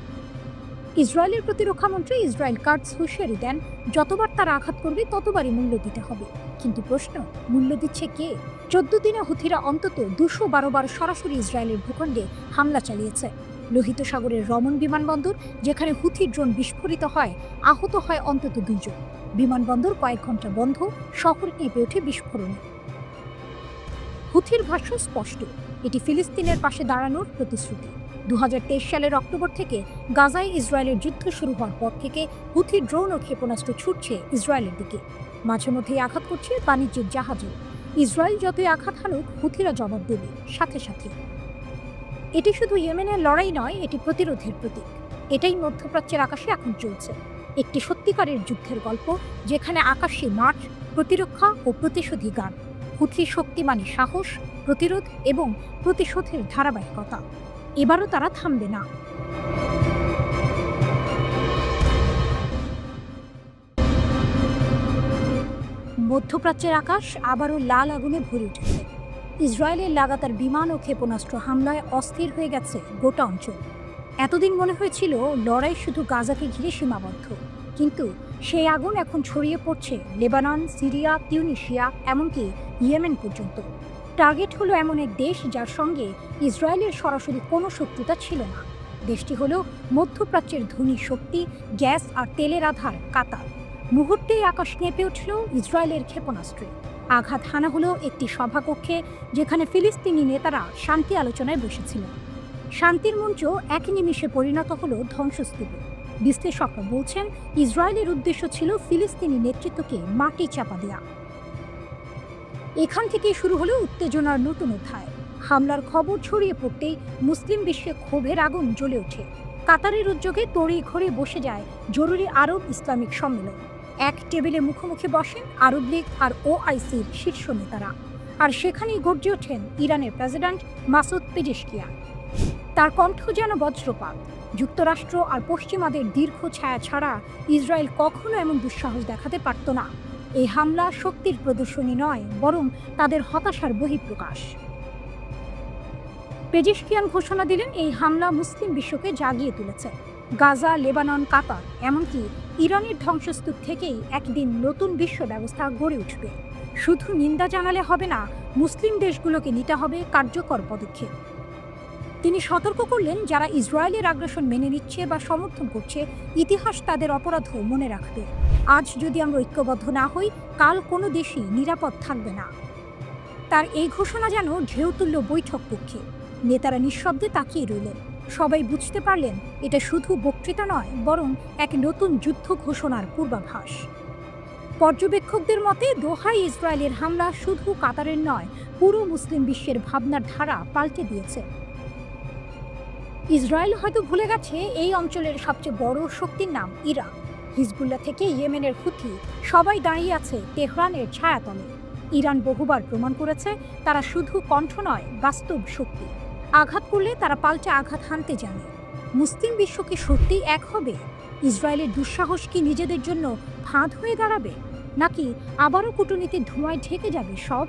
ইসরায়েলের প্রতিরক্ষা মন্ত্রী ইসরায়েল কাটস হুঁশিয়ারি দেন, যতবার তারা আঘাত করবে ততবারই মূল্য দিতে হবে। কিন্তু প্রশ্ন, মূল্য দিচ্ছে কে? 14 দিনে হুথিরা অন্তত 212 বার সরাসরি ইসরায়েলের ভূখণ্ডে হামলা চালিয়েছে। লোহিত সাগরের রমন বিমানবন্দর, যেখানে হুথি ড্রোন বিস্ফোরিত হয়, আহত হয় অন্তত 2 জন। বিমানবন্দর কয়েক ঘন্টা বন্ধ, শহর কেঁপে ওঠে বিস্ফোরণে। হুথির ভাষ্য স্পষ্ট, এটি ফিলিস্তিনের পাশে দাঁড়ানোর প্রতিশ্রুতি। 2023 সালের অক্টোবর থেকে গাজায় ইসরায়েলের যুদ্ধ শুরু হওয়ার পর থেকে হুথি ড্রোন ও ক্ষেপণাস্ত্র ছুটছে ইসরায়েলের দিকে। মাঝে মধ্যেই আঘাত করছে বাণিজ্যিক জাহাজও। ইসরায়েল যতই আঘাত হানুক, হুথিরা জবাব দেবে সাথে সাথে। এটি শুধু ইয়েমেনের লড়াই নয়, এটি প্রতিরোধের প্রতীক। এটাই মধ্যপ্রাচ্যের আকাশে এখন চলছে, একটি সত্যিকারের যুদ্ধের গল্প, যেখানে আকাশে মাঠ, প্রতিরক্ষা ও প্রতিশোধী গান। হুথি শক্তি মানে সাহস, প্রতিরোধ এবং প্রতিশোধের ধারাবাহিকতা। এবারও তারা থামবে না। মধ্যপ্রাচ্যের আকাশ আবারও লাল আগুনে ভরে উঠেছে। ইসরায়েলের লাগাতার বিমান ও ক্ষেপণাস্ত্র হামলায় অস্থির হয়ে গেছে গোটা অঞ্চল। এতদিন মনে হয়েছিল লড়াই শুধু গাজাকে ঘিরে সীমাবদ্ধ, কিন্তু সেই আগুন এখন ছড়িয়ে পড়ছে লেবানন, সিরিয়া, তিউনিসিয়া, এমনকি ইয়েমেন পর্যন্ত। টার্গেট হলো এমন এক দেশ যার সঙ্গে ইসরায়েলের সরাসরি কোনো শত্রুতা ছিল না। দেশটি হলো মধ্যপ্রাচ্যের ধনী শক্তি, গ্যাস আর তেলের আধার কাতার। মুহূর্তেই আকাশ কেঁপে উঠল ইসরায়েলের ক্ষেপণাস্ত্রে। আঘাত হানা হলো একটি সভাকক্ষে, যেখানে ফিলিস্তিনি নেতারা শান্তি আলোচনায় বসেছিলেন। শান্তির মঞ্চ এক নিমিষে পরিণত হলো ধ্বংসস্তূপে। বিশ্লেষকরা বলছেন, ইসরায়েলের উদ্দেশ্য ছিল ফিলিস্তিনি নেতৃত্বকে মাটি চাপা দেয়া। এখান থেকেই শুরু হলো উত্তেজনার নতুন অধ্যায়। হামলার খবর ছড়িয়ে পড়তেই মুসলিম বিশ্বে ক্ষোভের আগুন জ্বলে ওঠে। কাতারের উদ্যোগে তড়িঘড়ি বসে যায় জরুরি আরব ইসলামিক সম্মেলন। এক টেবিলে মুখোমুখি বসেন আরব লীগ আর ওআইসির শীর্ষ নেতারা। আর সেখানেই গর্জে ওঠেন ইরানের প্রেসিডেন্ট মাসুদ পেজেশকিয়ান। তার কণ্ঠ যেন বজ্রপাত। যুক্তরাষ্ট্র আর পশ্চিমাদের দীর্ঘ ছায়া ছাড়া ইসরায়েল কখনো এমন দুঃসাহস দেখাতে পারত না। এই হামলা শক্তির প্রদর্শনী নয়, বরং তাদের হতাশার বহিঃপ্রকাশ। পেজেশকিয়ান ঘোষণা দিলেন, এই হামলা মুসলিম বিশ্বকে জাগিয়ে তুলেছে। গাজা, লেবানন, কাতার, এমনকি ইরানের ধ্বংসস্তূপ থেকেই একদিন নতুন বিশ্ব ব্যবস্থা গড়ে উঠবে। শুধু নিন্দা জানালে হবে না, মুসলিম দেশগুলোকে নিতে হবে কার্যকর পদক্ষেপ। তিনি সতর্ক করলেন, যারা ইসরায়েলের আগ্রাসন মেনে নিচ্ছে বা সমর্থন করছে, ইতিহাস তাদের অপরাধও মনে রাখবে। আজ যদি আমরা ঐক্যবদ্ধ না হই, কাল কোনো দেশই নিরাপদ থাকবে না। তার এই ঘোষণা যেন ঢেউ তুলল বৈঠক কক্ষে। নেতারা নিঃশব্দে তাকিয়ে রইলেন। সবাই বুঝতে পারলেন, এটা শুধু বক্তৃতা নয়, বরং এক নতুন যুদ্ধ ঘোষণার পূর্বাভাস। পর্যবেক্ষকদের মতে দোহায় ইসরায়েলের হামলা শুধু কাতারের নয়, পুরো মুসলিম বিশ্বের ভাবনার ধারা পাল্টে দিয়েছে। ইসরায়েল হয়তো ভুলে গেছে এই অঞ্চলের সবচেয়ে বড় শক্তির নাম ইরান। হিজবুল্লাহ থেকে ইয়েমেনের হুথি, সবাই দাঁড়িয়ে আছে তেহরানের ছায়াতলে। ইরান বহুবার প্রমাণ করেছে তারা শুধু কণ্ঠ নয়, বাস্তব শক্তি। আঘাত করলে তারা পাল্টে আঘাত হানতে জানে। মুসলিম বিশ্ব কি সত্যিই এক হবে? ইসরায়েলের দুঃসাহস কি নিজেদের জন্য ফাঁদ হয়ে দাঁড়াবে, নাকি আবারও কূটনীতির ধোঁয়ায় ঢেকে যাবে সব?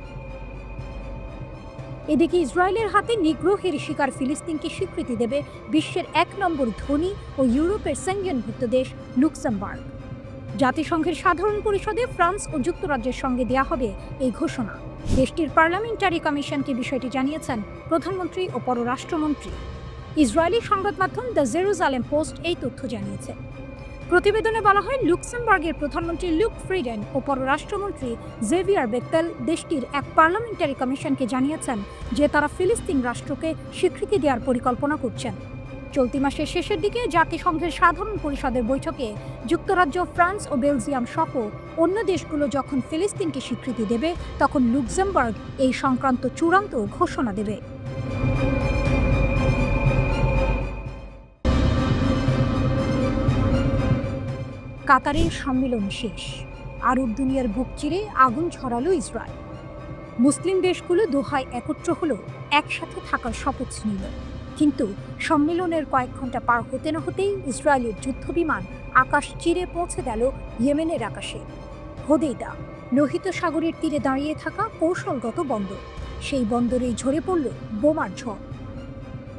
এদিকে ইসরায়েলের হাতে নিগ্রহের শিকার ফিলিস্তিনকে স্বীকৃতি দেবে বিশ্বের 1 নম্বর ধনী ও ইউরোপের সেঙ্গেনভুক্ত দেশ লুক্সেমবার্গ। জাতিসংঘের সাধারণ পরিষদে ফ্রান্স ও যুক্তরাজ্যের সঙ্গে দেয়া হবে এই ঘোষণা। দেশটির পার্লামেন্টারি কমিশনকে বিষয়টি জানিয়েছেন প্রধানমন্ত্রী ও পররাষ্ট্রমন্ত্রী। ইসরায়েলি সংবাদ মাধ্যম দ্য জেরুজালেম পোস্ট এই তথ্য জানিয়েছে। প্রতিবেদনে বলা হয়, লুক্সেমবার্গের প্রধানমন্ত্রী লুক ফ্রিডেন ও পররাষ্ট্রমন্ত্রী জেভিয়ার বেত্তেল দেশটির এক পার্লামেন্টারি কমিশনকে জানিয়েছেন যে তারা ফিলিস্তিন রাষ্ট্রকে স্বীকৃতি দেওয়ার পরিকল্পনা করছেন। চলতি মাসের শেষের দিকে জাতিসংঘের সাধারণ পরিষদের বৈঠকে যুক্তরাজ্য, ফ্রান্স ও বেলজিয়াম সহ অন্য দেশগুলো যখন ফিলিস্তিনকে স্বীকৃতি দেবে, তখন লুক্সেমবার্গ এই সংক্রান্ত চূড়ান্ত ঘোষণা দেবে। কাতারের সম্মেলন শেষ, আরব দুনিয়ার বুক চিরে আগুন ছড়ালো ইসরায়েল। মুসলিম দেশগুলো দোহায় একত্র হলো, একসাথে থাকার শপথ নিল। কিন্তু সম্মেলনের কয়েক ঘন্টা পার হতে না হতেই ইসরায়েলের যুদ্ধবিমান আকাশ চিরে পৌঁছে গেল ইয়েমেনের আকাশে। হোদেইদা, লোহিত সাগরের তীরে দাঁড়িয়ে থাকা কৌশলগত বন্দর, সেই বন্দরেই ঝরে পড়ল বোমার ঝড়।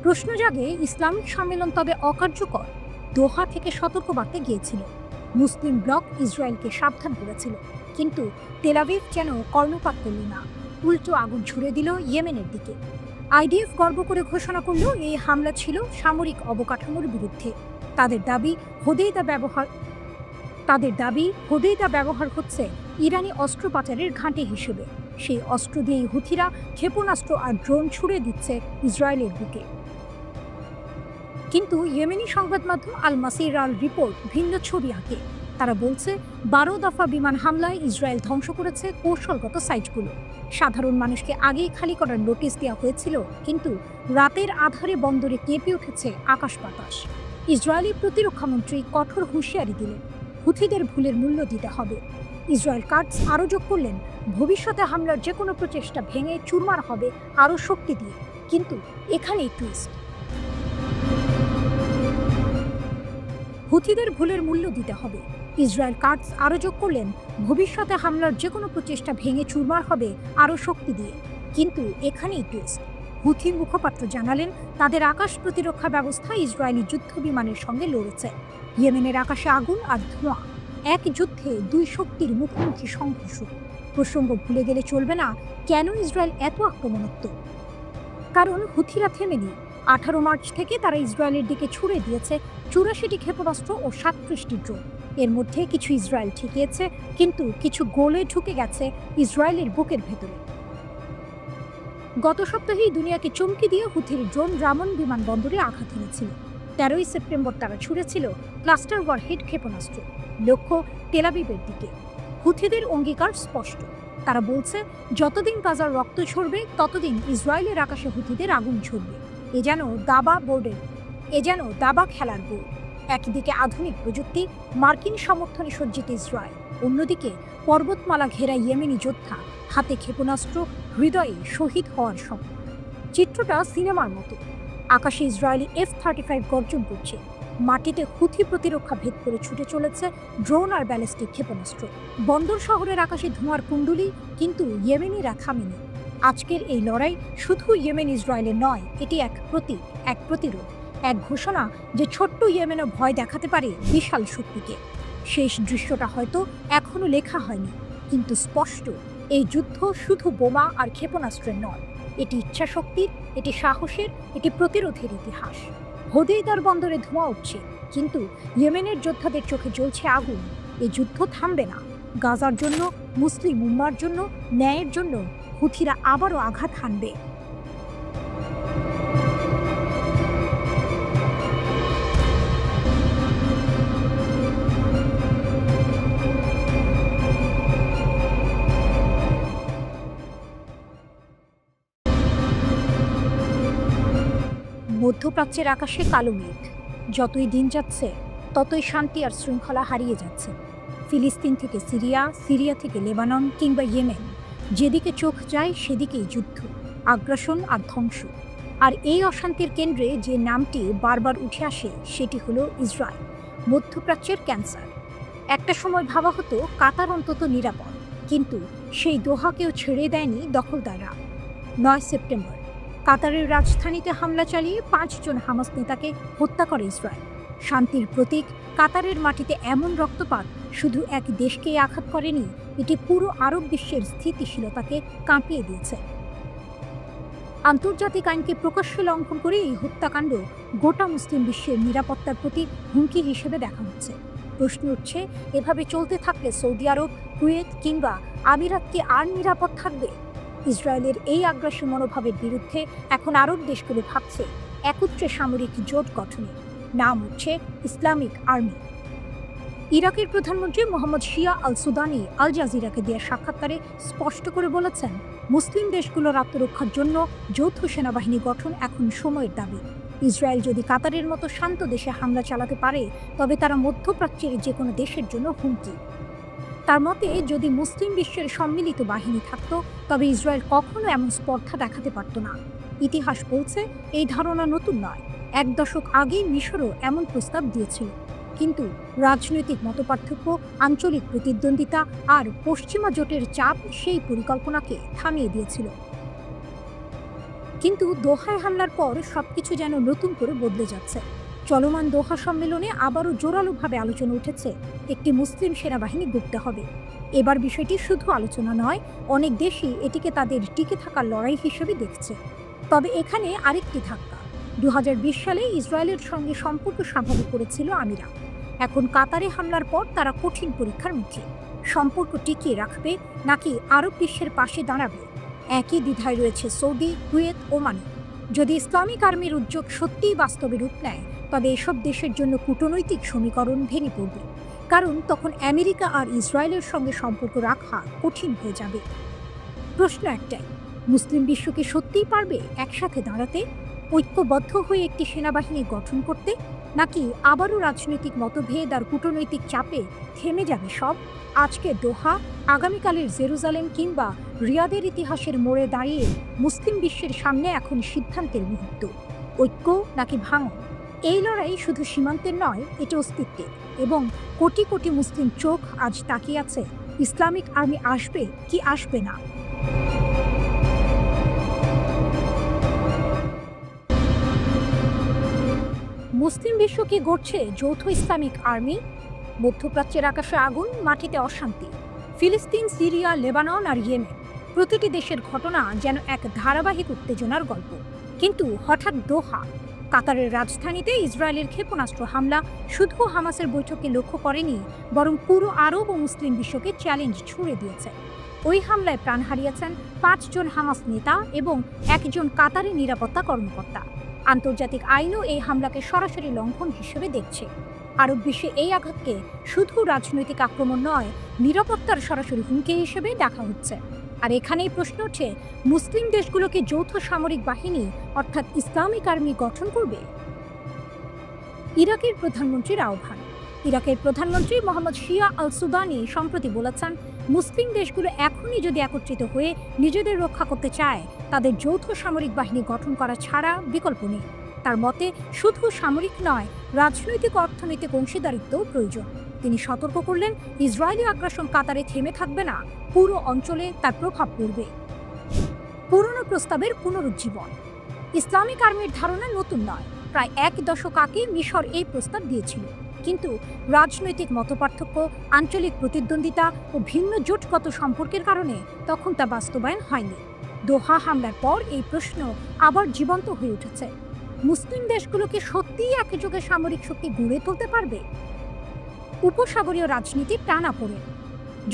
প্রশ্ন জাগে, ইসলামিক সম্মেলন তবে অকার্যকর? দোহা থেকে সতর্কবার্তা গিয়েছিল, মুসলিম ব্লক ইসরায়েলকে সাবধান করেছিল, কিন্তু তেল আবিব যেন কর্ণপাত করল না, উল্টো আগুন ছুড়ে দিল ইয়েমেনের দিকে। আইডিএফ গর্ব করে ঘোষণা করল এই হামলা ছিল সামরিক অবকাঠামোর বিরুদ্ধে। তাদের দাবি হোদেইদা ব্যবহার হচ্ছে ইরানি অস্ত্র পাচারের ঘাঁটি হিসেবে। সেই অস্ত্র দিয়েই হুথিরা ক্ষেপণাস্ত্র আর ড্রোন ছুড়ে দিচ্ছে ইসরায়েলের বুকে। কিন্তু ইয়েমেনি সংবাদ মাধ্যম আল মাসিরার রিপোর্ট ভিন্ন ছবি আঁকে। তারা বলছে 12 দফা বিমান হামলায় ইসরায়েল ধ্বংস করেছে কৌশলগত সাইটগুলো। সাধারণ মানুষকে আগেই খালি করার নোটিশ দেওয়া হয়েছিল, কিন্তু রাতের আধারে বন্দরে কেঁপে উঠেছে আকাশ বাতাস। ইসরায়েলি প্রতিরক্ষামন্ত্রী কঠোর হুঁশিয়ারি দিলেন, হুথিদের ভুলের মূল্য দিতে হবে। ইসরায়েল কাটস আরও যোগ করলেন, ভবিষ্যতে হামলার যে কোনো প্রচেষ্টা ভেঙে চুরমার হবে আরও শক্তি দিয়ে। কিন্তু এখানেই টুইস্ট। হুথিদের ভুলের মূল্য দিতে হবে। ইসরায়েল কাটস আরও যোগ করলেন, ভবিষ্যতে হামলার যে কোনো প্রচেষ্টা ভেঙে চুরমার হবে আরও শক্তি দিয়ে। কিন্তু এখানেই টুইস্ট। হুথির মুখপাত্র জানালেন, তাদের আকাশ প্রতিরক্ষা ব্যবস্থা ইসরায়েলি যুদ্ধ বিমানের সঙ্গে লড়েছে। ইয়েমেনের আকাশে আগুন আর ধোঁয়া, এক যুদ্ধে দুই শক্তির মুখোমুখি সংঘর্ষ। প্রসঙ্গ ভুলে গেলে চলবে না, কেন ইসরায়েল এত আক্রমণাত্মক। কারণ হুথিরা থেমেনি। 18 মার্চ থেকে তারা ইসরায়েলের দিকে ছুড়ে দিয়েছে 84টি ক্ষেপণাস্ত্র ও 37টি ড্রোন। এর মধ্যে কিছু ইসরায়েল ঠেকিয়েছে, কিন্তু কিছু গোলে ঢুকে গেছে ইসরায়েলের বুকের ভেতরে। গত সপ্তাহেই দুনিয়াকে চমকে দিয়ে হুথির ড্রোন রামন বিমানবন্দরে আঘাত এনেছিল। 13ই সেপ্টেম্বর তারা ছুড়েছিল ক্লাস্টার ওয়ারহেড ক্ষেপণাস্ত্র, লক্ষ্য তেল আবিবের দিকে। হুথিদের অঙ্গীকার স্পষ্ট, তারা বলছে যতদিন গাজার রক্ত ঝরবে ততদিন ইসরায়েলের আকাশে হুথিদের আগুন ঝরবে। এ যেন দাবা খেলার বোর্ড। একদিকে আধুনিক প্রযুক্তি, মার্কিন সমর্থনে সজ্জিত ইসরায়েল, অন্যদিকে পর্বতমালা ঘেরা ইয়েমেনি যোদ্ধা, হাতে ক্ষেপণাস্ত্র, হৃদয়ে শহীদ হওয়ার শপথ। চিত্রটা সিনেমার মতো। আকাশে ইসরায়েলি F-35 গর্জন করছে, মাটিতে হুথি প্রতিরক্ষা ভেদ করে ছুটে চলেছে ড্রোন আর ব্যালিস্টিক ক্ষেপণাস্ত্র। বন্দর শহরের আকাশে ধোঁয়ার কুণ্ডলী, কিন্তু ইয়েমেনিরা থামেনি। আজকের এই লড়াই শুধু ইয়েমেন ইসরায়েলের নয়, এটি এক প্রতীক, এক প্রতিরোধ, এক ঘোষণা যে ছোট্ট ইয়েমেনও ভয় দেখাতে পারে বিশাল শক্তিকে। শেষ দৃশ্যটা হয়তো এখনো লেখা হয়নি, কিন্তু স্পষ্ট, এই যুদ্ধ শুধু বোমা আর ক্ষেপণাস্ত্রের নয়, এটি ইচ্ছাশক্তির, এটি সাহসের, এটি প্রতিরোধের ইতিহাস। হোদেইদার বন্দরে ধোঁয়া উঠছে, কিন্তু ইয়েমেনের যোদ্ধাদের চোখে জ্বলছে আগুন। এই যুদ্ধ থামবে না। গাজার জন্য, মুসলিম উম্মার জন্য, ন্যায়ের জন্য হুথিরা আবারও আঘাত হানবে। মধ্যপ্রাচ্যের আকাশে কালো মেঘ। যতই দিন যাচ্ছে ততই শান্তি আর শৃঙ্খলা হারিয়ে যাচ্ছে। ফিলিস্তিন থেকে সিরিয়া, সিরিয়া থেকে লেবানন কিংবা ইয়েমেন, যেদিকে চোখ যায় সেদিকেই যুদ্ধ, আগ্রাসন আর ধ্বংস। আর এই অশান্তির কেন্দ্রে যে নামটি বারবার উঠে আসে সেটি হলো ইসরায়েল, মধ্যপ্রাচ্যের ক্যান্সার। একটা সময় ভাবা হতো কাতার অন্তত নিরাপদ, কিন্তু সেই দোহাকেও ছেড়ে দেয়নি দখলদাররা। 9 সেপ্টেম্বর কাতারের রাজধানীতে হামলা চালিয়ে 5 জন হামাস নেতাকে হত্যা করে ইসরায়েল। শান্তির প্রতীক কাতারের মাটিতে এমন রক্তপাত শুধু এক দেশকেই আঘাত করেনি, এটি পুরো আরব বিশ্বের স্থিতিশীলতাকে কাঁপিয়ে দিয়েছে। আন্তর্জাতিক আইনকে প্রকাশ্যে লঙ্ঘন করে এই হত্যাকাণ্ড গোটা মুসলিম বিশ্বের নিরাপত্তার প্রতি হুমকি হিসেবে দেখা হচ্ছে। প্রশ্ন উঠছে, এভাবে চলতে থাকলে সৌদি আরব, কুয়েত কিংবা আমিরাত কি আর নিরাপদ থাকবে? ইসরায়েলের এই আগ্রাসী মনোভাবের বিরুদ্ধে এখন আরব দেশগুলো ভাবছে একত্রে সামরিক জোট গঠনের। নাম হচ্ছে ইসলামিক আর্মি। ইরাকের প্রধানমন্ত্রী মোহাম্মদ শিয়া আল সুদানি আল জাজিরাকে দেওয়া সাক্ষাৎকারে স্পষ্ট করে বলেছেন, মুসলিম দেশগুলোর আত্মরক্ষার জন্য যৌথ সেনাবাহিনী গঠন এখন সময়ের দাবি। ইসরায়েল যদি কাতারের মতো শান্ত দেশে হামলা চালাতে পারে, তবে তারা মধ্যপ্রাচ্যের যে কোনো দেশের জন্য হুমকি। তার মতে, যদি মুসলিম বিশ্বের সম্মিলিত বাহিনী থাকত, তবে ইসরায়েল কখনো এমন স্পর্ধা দেখাতে পারত না। ইতিহাস বলছে এই ধারণা নতুন নয়। 1 দশক আগেই মিশরও এমন প্রস্তাব দিয়েছিল, কিন্তু রাজনৈতিক মতপার্থক্য, আঞ্চলিক প্রতিদ্বন্দ্বিতা আর পশ্চিমা জোটের চাপ সেই পরিকল্পনাকে থামিয়ে দিয়েছিল। কিন্তু দোহায় হামলার পর সবকিছু যেন নতুন করে বদলে যাচ্ছে। চলমান দোহা সম্মেলনে আবারও জোরালোভাবে আলোচনা উঠেছে একটি মুসলিম সেনাবাহিনী গড়তে হবে। এবার বিষয়টি শুধু আলোচনা নয়, অনেক দেশই এটিকে তাদের টিকে থাকার লড়াই হিসেবে দেখছে। তবে এখানে আরেকটি ধাক্কা। 2020 সালে ইসরায়েলের সঙ্গে সম্পর্ক স্বাভাবিক করেছিল আমিরাত। এখন কাতারে হামলার পর তারা কঠিন পরীক্ষার মুখে। সম্পর্ক টিকিয়ে রাখবে নাকি আরব বিশ্বের পাশে দাঁড়াবে, একই দ্বিধায় রয়েছে সৌদি, কুয়েত, ওমান। যদি ইসলামিক আর্মির উদ্যোগ সত্যিই বাস্তবে রূপ নেয়, তবে এসব দেশের জন্য কূটনৈতিক সমীকরণ ভেঙে পড়বে। কারণ তখন আমেরিকা আর ইসরায়েলের সঙ্গে সম্পর্ক রাখা কঠিন হয়ে যাবে। প্রশ্ন একটাই, মুসলিম বিশ্ব কি সত্যিই পারবে একসাথে দাঁড়াতে, ঐক্যবদ্ধ হয়ে একটি সেনাবাহিনী গঠন করতে, নাকি আবারও রাজনৈতিক মতভেদ আর কূটনৈতিক চাপে থেমে যাবে সব? আজকে দোহা, আগামীকালের জেরুজালেম কিংবা রিয়াদের ইতিহাসের মোড়ে দাঁড়িয়ে মুসলিম বিশ্বের সামনে এখন সিদ্ধান্তের মুহূর্ত। ঐক্য নাকি ভাঙন? এই লড়াই শুধু সীমান্তের নয়, এটা অস্তিত্বের। এবং কোটি কোটি মুসলিম চোখ আজ তাকিয়ে আছে ইসলামিক আর্মি আসবে কি আসবে না। মুসলিম বিশ্ব কি গড়ছে যৌথ ইসলামিক আর্মি? মধ্যপ্রাচ্যের আকাশে আগুন, মাটিতে অশান্তি। ফিলিস্তিন, সিরিয়া, লেবানন আর ইয়েমেন, প্রতিটি দেশের ঘটনা যেন এক ধারাবাহিক উত্তেজনার গল্প। কিন্তু হঠাৎ দোহা, কাতারের রাজধানীতে ইসরায়েলের ক্ষেপণাস্ত্র হামলা শুধু হামাসের বৈঠকে লক্ষ্য করেনি, বরং পুরো আরব ও মুসলিম বিশ্বকে চ্যালেঞ্জ ছুড়ে দিয়েছে। ওই হামলায় প্রাণ হারিয়েছেন 5 জন হামাস নেতা এবং 1 জন কাতারি নিরাপত্তা কর্মকর্তা। আন্তর্জাতিক আইনও এই হামলাকে সরাসরি লঙ্ঘন হিসেবে দেখছে। আরব বিশ্বে এই আঘাতকে শুধু রাজনৈতিক আক্রমণ নয়, নিরাপত্তার সরাসরি হুমকি হিসেবে দেখা হচ্ছে। আর এখানেই প্রশ্ন ওঠে, মুসলিম দেশগুলোকে যৌথ সামরিক বাহিনী অর্থাৎ ইসলামিক আর্মি গঠন করবে? ইরাকের প্রধানমন্ত্রীর আহ্বান। ইরাকের প্রধানমন্ত্রী মোহাম্মদ শিয়া আল সুদানি সম্প্রতি বলেছেন, মুসলিম দেশগুলো এখনই যদি একত্রিত হয়ে নিজেদের রক্ষা করতে চায়, তাদের যৌথ সামরিক বাহিনী গঠন করা ছাড়া বিকল্প নেই। তার মতে, শুধু সামরিক নয়, রাজনৈতিক অর্থনৈতিক অংশীদারিত্বও প্রয়োজন। তিনি সতর্ক করলেন, ইসরায়েলি আগ্রাসন কাতারে থেমে থাকবে না, পুরো অঞ্চলে তার প্রভাব পড়বে। পুরনো প্রস্তাবের পুনরুজ্জীবন। ইসলামিক আর্মির ধারণা নতুন নয়। প্রায় 1 দশক আগে মিশর এই প্রস্তাব দিয়েছিল, কিন্তু রাজনৈতিক মতপার্থক্য, আঞ্চলিক প্রতিদ্বন্দ্বিতা ও ভিন্ন জোটগত সম্পর্কের কারণে তখন তা বাস্তবায়ন হয়নি। দোহা হামলার পর এই প্রশ্ন আবার জীবন্ত হয়ে উঠেছে। মুসলিম দেশগুলোকে সত্যিই একযোগে সামরিক শক্তি গড়ে তুলতে পারবে? উপসাগরীয় রাজনীতি টানাপোড়েন।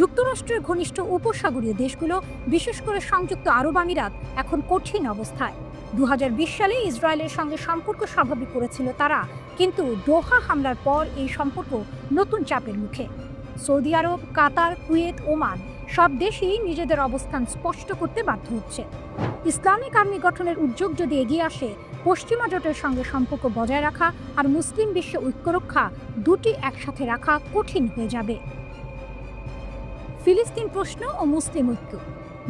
যুক্তরাষ্ট্রের ঘনিষ্ঠ উপসাগরীয় দেশগুলো, বিশেষ করে সংযুক্ত আরব আমিরাত, এখন কঠিন অবস্থায়। 2020 সালে ইসরায়েলের সঙ্গে সম্পর্ক স্বাভাবিক করেছিল তারা, কিন্তু দোহা হামলার পর এই সম্পর্ক নতুন চাপের মুখে। সৌদি আরব, কাতার, কুয়েত, ওমান সব দেশই নিজেদের অবস্থান স্পষ্ট করতে বাধ্য হচ্ছে। ইসলামিক আর্মি গঠনের উদ্যোগ যদি এগিয়ে আসে, পশ্চিমা জোটের সঙ্গে সম্পর্ক বজায় রাখা আর মুসলিম বিশ্বে ঐক্য রক্ষা, দুটি একসাথে রাখা কঠিন হয়ে যাবে। ফিলিস্তিন প্রশ্ন ও মুসলিম ঐক্য।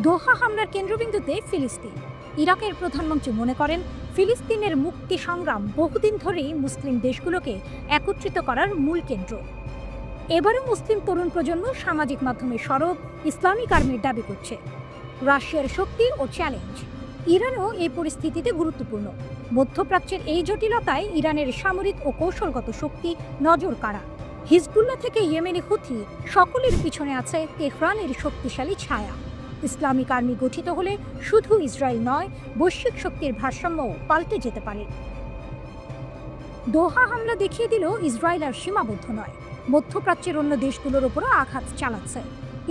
দোহা হামলার কেন্দ্রবিন্দুতে ফিলিস্তিন। ইরাকের প্রধানমন্ত্রী মনে করেন, ফিলিস্তিনের মুক্তি সংগ্রাম বহুদিন ধরেই মুসলিম দেশগুলোকে একত্রিত করার মূল কেন্দ্র। এবারও মুসলিম তরুণ প্রজন্ম সামাজিক মাধ্যমে সরব ইসলামিক আর্মির দাবি করছে। রাশিয়ার শক্তি ও চ্যালেঞ্জ। ইরানও এই পরিস্থিতিতে গুরুত্বপূর্ণ। মধ্যপ্রাচ্যের এই জটিলতায় ইরানের সামরিক ও কৌশলগত শক্তি নজর কাড়া। হিজবুল্লাহ থেকে ইয়েমেনি হুথি, সকলের পিছনে আছে তেহরানের শক্তিশালী ছায়া। ইসলামিক আর্মি গঠিত হলে শুধু ইসরায়েল নয়, বৈশ্বিক শক্তির ভারসাম্যও পাল্টে যেতে পারে। দোহা হামলা দেখিয়ে দিল ইসরায়েল আর সীমাবদ্ধ নয়, মধ্যপ্রাচ্যের অন্য দেশগুলোর উপরও আঘাত চালাচ্ছে।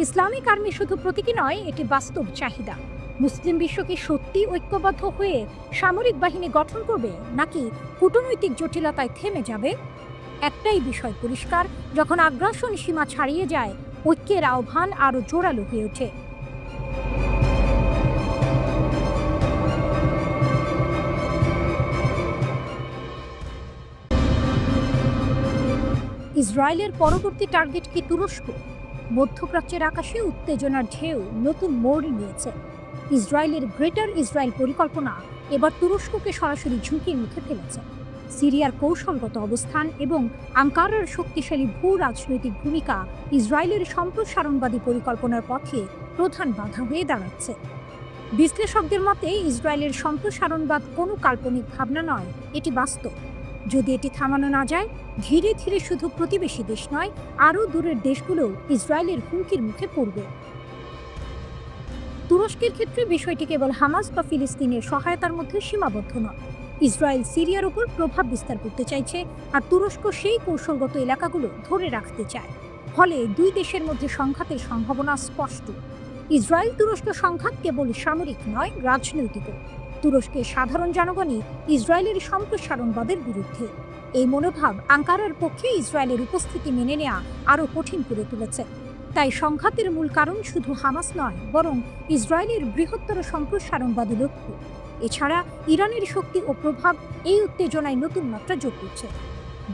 ইসলামিক আর্মি শুধু প্রতীকী নয়, এটি বাস্তব চাহিদা। মুসলিম বিশ্ব কি সত্যি ঐক্যবদ্ধ হয়ে সামরিক বাহিনী গঠন করবে, নাকি কূটনৈতিক জটিলতায় থেমে যাবে? একটাই বিষয় পরিষ্কার, যখন আগ্রাসন সীমা ছাড়িয়ে যায়, ঐক্যের আহ্বান আরও জোরালো হয়ে ওঠে। ইসরায়েলের পরবর্তী টার্গেট কি তুরস্ক? মধ্যপ্রাচ্যের আকাশে উত্তেজনার ঢেউ নতুন মোড় নিয়েছে। ইসরায়েলের গ্রেটার ইসরায়েল পরিকল্পনা এবার তুরস্ককে সরাসরি ঝুঁকির মুখে ফেলেছে। সিরিয়ার কৌশলগত অবস্থান এবং আঙ্কারার শক্তিশালী ভূ রাজনৈতিক ভূমিকা ইসরায়েলের সম্প্রসারণবাদী পরিকল্পনার পথে প্রধান বাধা হয়ে দাঁড়াচ্ছে। বিশ্লেষকদের মতে ইসরায়েলের সম্প্রসারণবাদ কোনো কাল্পনিক ভাবনা নয়, এটি বাস্তব। যদি এটি থামানো না যায়, ধীরে ধীরে শুধু প্রতিবেশী দেশ নয়, আরও দূরের দেশগুলোও ইসরায়েলের হুমকির মুখে পড়বে। তুরস্কের ক্ষেত্রে বিষয়টি কেবল হামাস বা ফিলিস্তিনের সহায়তার মধ্যে সীমাবদ্ধ নয়। ইসরায়েল সিরিয়ার উপর প্রভাব বিস্তার করতে চাইছে, আর তুরস্ক সেই কৌশলগত এলাকাগুলো ধরে রাখতে চায়। ফলে দুই দেশের মধ্যে সংঘাতের সম্ভাবনা স্পষ্ট। ইসরায়েল তুরস্ক সংঘাত কেবল সামরিক নয়, রাজনৈতিকও। তুরস্কের সাধারণ জনগণই ইসরায়েলের সম্প্রসারণবাদের বিরুদ্ধে। এই মনোভাব আঙ্কারার পক্ষে ইসরায়েলের উপস্থিতি মেনে নেওয়া আরও কঠিন করে তুলেছে। তাই সংঘাতের মূল কারণ শুধু হামাস নয়, বরং ইসরায়েলের বৃহত্তর সম্প্রসারণবাদী লক্ষ্য। এছাড়া ইরানের শক্তি ও প্রভাব এই উত্তেজনায় নতুন মাত্রা যোগ করছে।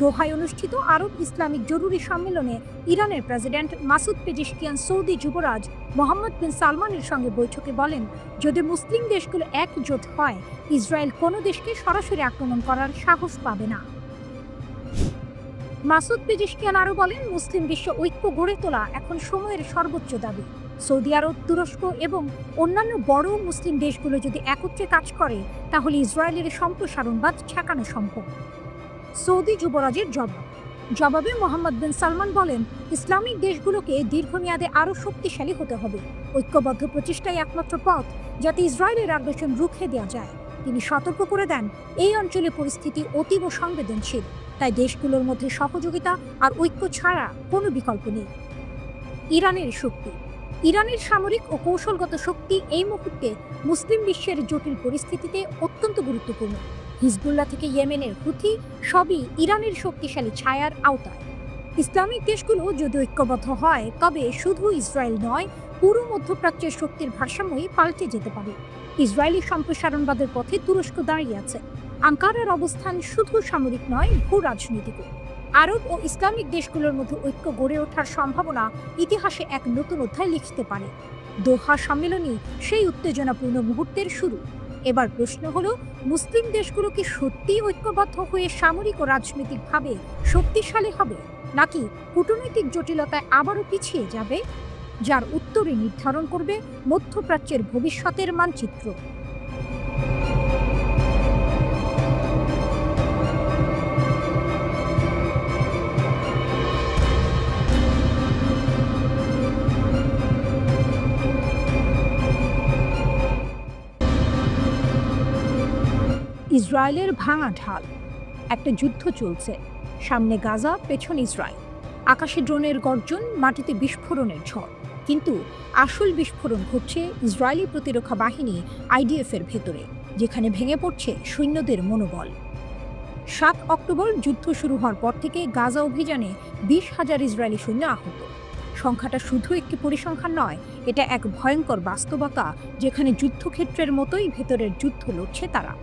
দোহায় অনুষ্ঠিত আরব ইসলামিক জরুরি সম্মেলনে ইরানের প্রেসিডেন্ট মাসুদ পেজিশকিয়ান সৌদি যুবরাজ মোহাম্মদ বিন সালমানের সঙ্গে বৈঠকে বলেন, যদি মুসলিম দেশগুলো একজোট হয়, ইসরায়েল কোনো দেশকে সরাসরি আক্রমণ করার সাহস পাবে না। মাসুদ পেজিশকিয়ান আরও বলেন, মুসলিম বিশ্ব ঐক্য গড়ে তোলা এখন সময়ের সর্বোচ্চ দাবি। সৌদি আরব, তুরস্ক এবং অন্যান্য বড় মুসলিম দেশগুলো যদি একত্রে কাজ করে, তাহলে ইসরায়েলের সম্প্রসারণবাদ ঠেকানো সম্ভব। সৌদি যুবরাজের জবাবে মোহাম্মদ বিন সালমান বলেন, ইসলামিক দেশগুলোকে দীর্ঘমেয়াদে আরও শক্তিশালী হতে হবে। ঐক্যবদ্ধ প্রচেষ্টাই একমাত্র পথ, যাতে ইসরায়েলের আগ্রাসন রুখে দেওয়া যায়। তিনি সতর্ক করে দেন, এই অঞ্চলে পরিস্থিতি অতীব সংবেদনশীল, তাই দেশগুলোর মধ্যে সহযোগিতা আর ঐক্য ছাড়া কোনো বিকল্প নেই। ইরানের শক্তি। ইরানের সামরিক ও কৌশলগত শক্তি এই মুহূর্তে মুসলিম বিশ্বের জটিল পরিস্থিতিতে অত্যন্ত গুরুত্বপূর্ণ। হিজবুল্লাহ থেকে ইয়েমেনের হুথি, সবই ইরানের শক্তিশালী ছায়ার আওতায়। ইসলামিক দেশগুলো যদি ঐক্যবদ্ধ হয়, তবে শুধু ইসরায়েল নয়, পুরো মধ্যপ্রাচ্যের শক্তির ভারসাম্যই পাল্টে যেতে পারে। ইসরায়েলি সম্প্রসারণবাদের পথে তুরস্ক দাঁড়িয়ে আছে। আঙ্কারার অবস্থান শুধু সামরিক নয়, ভূ রাজনীতিকও। আরব ও ইসলামিক দেশগুলোর মধ্যে ঐক্য গড়ে ওঠার সম্ভাবনা ইতিহাসে এক নতুন অধ্যায় লিখতে পারে। দোহা সম্মেলনই সেই উত্তেজনাপূর্ণ মুহূর্তের শুরু। এবার প্রশ্ন হলো, মুসলিম দেশগুলো কি সত্যিই ঐক্যবদ্ধ হয়ে সামরিক ও রাজনৈতিকভাবে শক্তিশালী হবে, নাকি কূটনৈতিক জটিলতায় আবারও পিছিয়ে যাবে? যার উত্তরই নির্ধারণ করবে মধ্যপ্রাচ্যের ভবিষ্যতের মানচিত্র। ইসরায়েলের ভাঙা ঢাল। একটা যুদ্ধ চলছে, সামনে গাজা, পেছনে ইসরায়েল। আকাশে ড্রোনের গর্জন, মাটিতে বিস্ফোরণের ঝড়। কিন্তু আসল বিস্ফোরণ ঘটছে ইসরায়েলি প্রতিরক্ষা বাহিনী IDF এর ভেতরে, যেখানে ভেঙে পড়ছে সৈন্যদের মনোবল। 7 অক্টোবর যুদ্ধ শুরু হওয়ার পর থেকে গাজা অভিযানে 20,000 ইসরায়েলি সৈন্য আহত। সংখ্যাটা শুধু একটি পরিসংখ্যান নয়, এটা এক ভয়ঙ্কর বাস্তবতা, যেখানে যুদ্ধক্ষেত্রের মতোই ভেতরের যুদ্ধ লড়ছে তারা।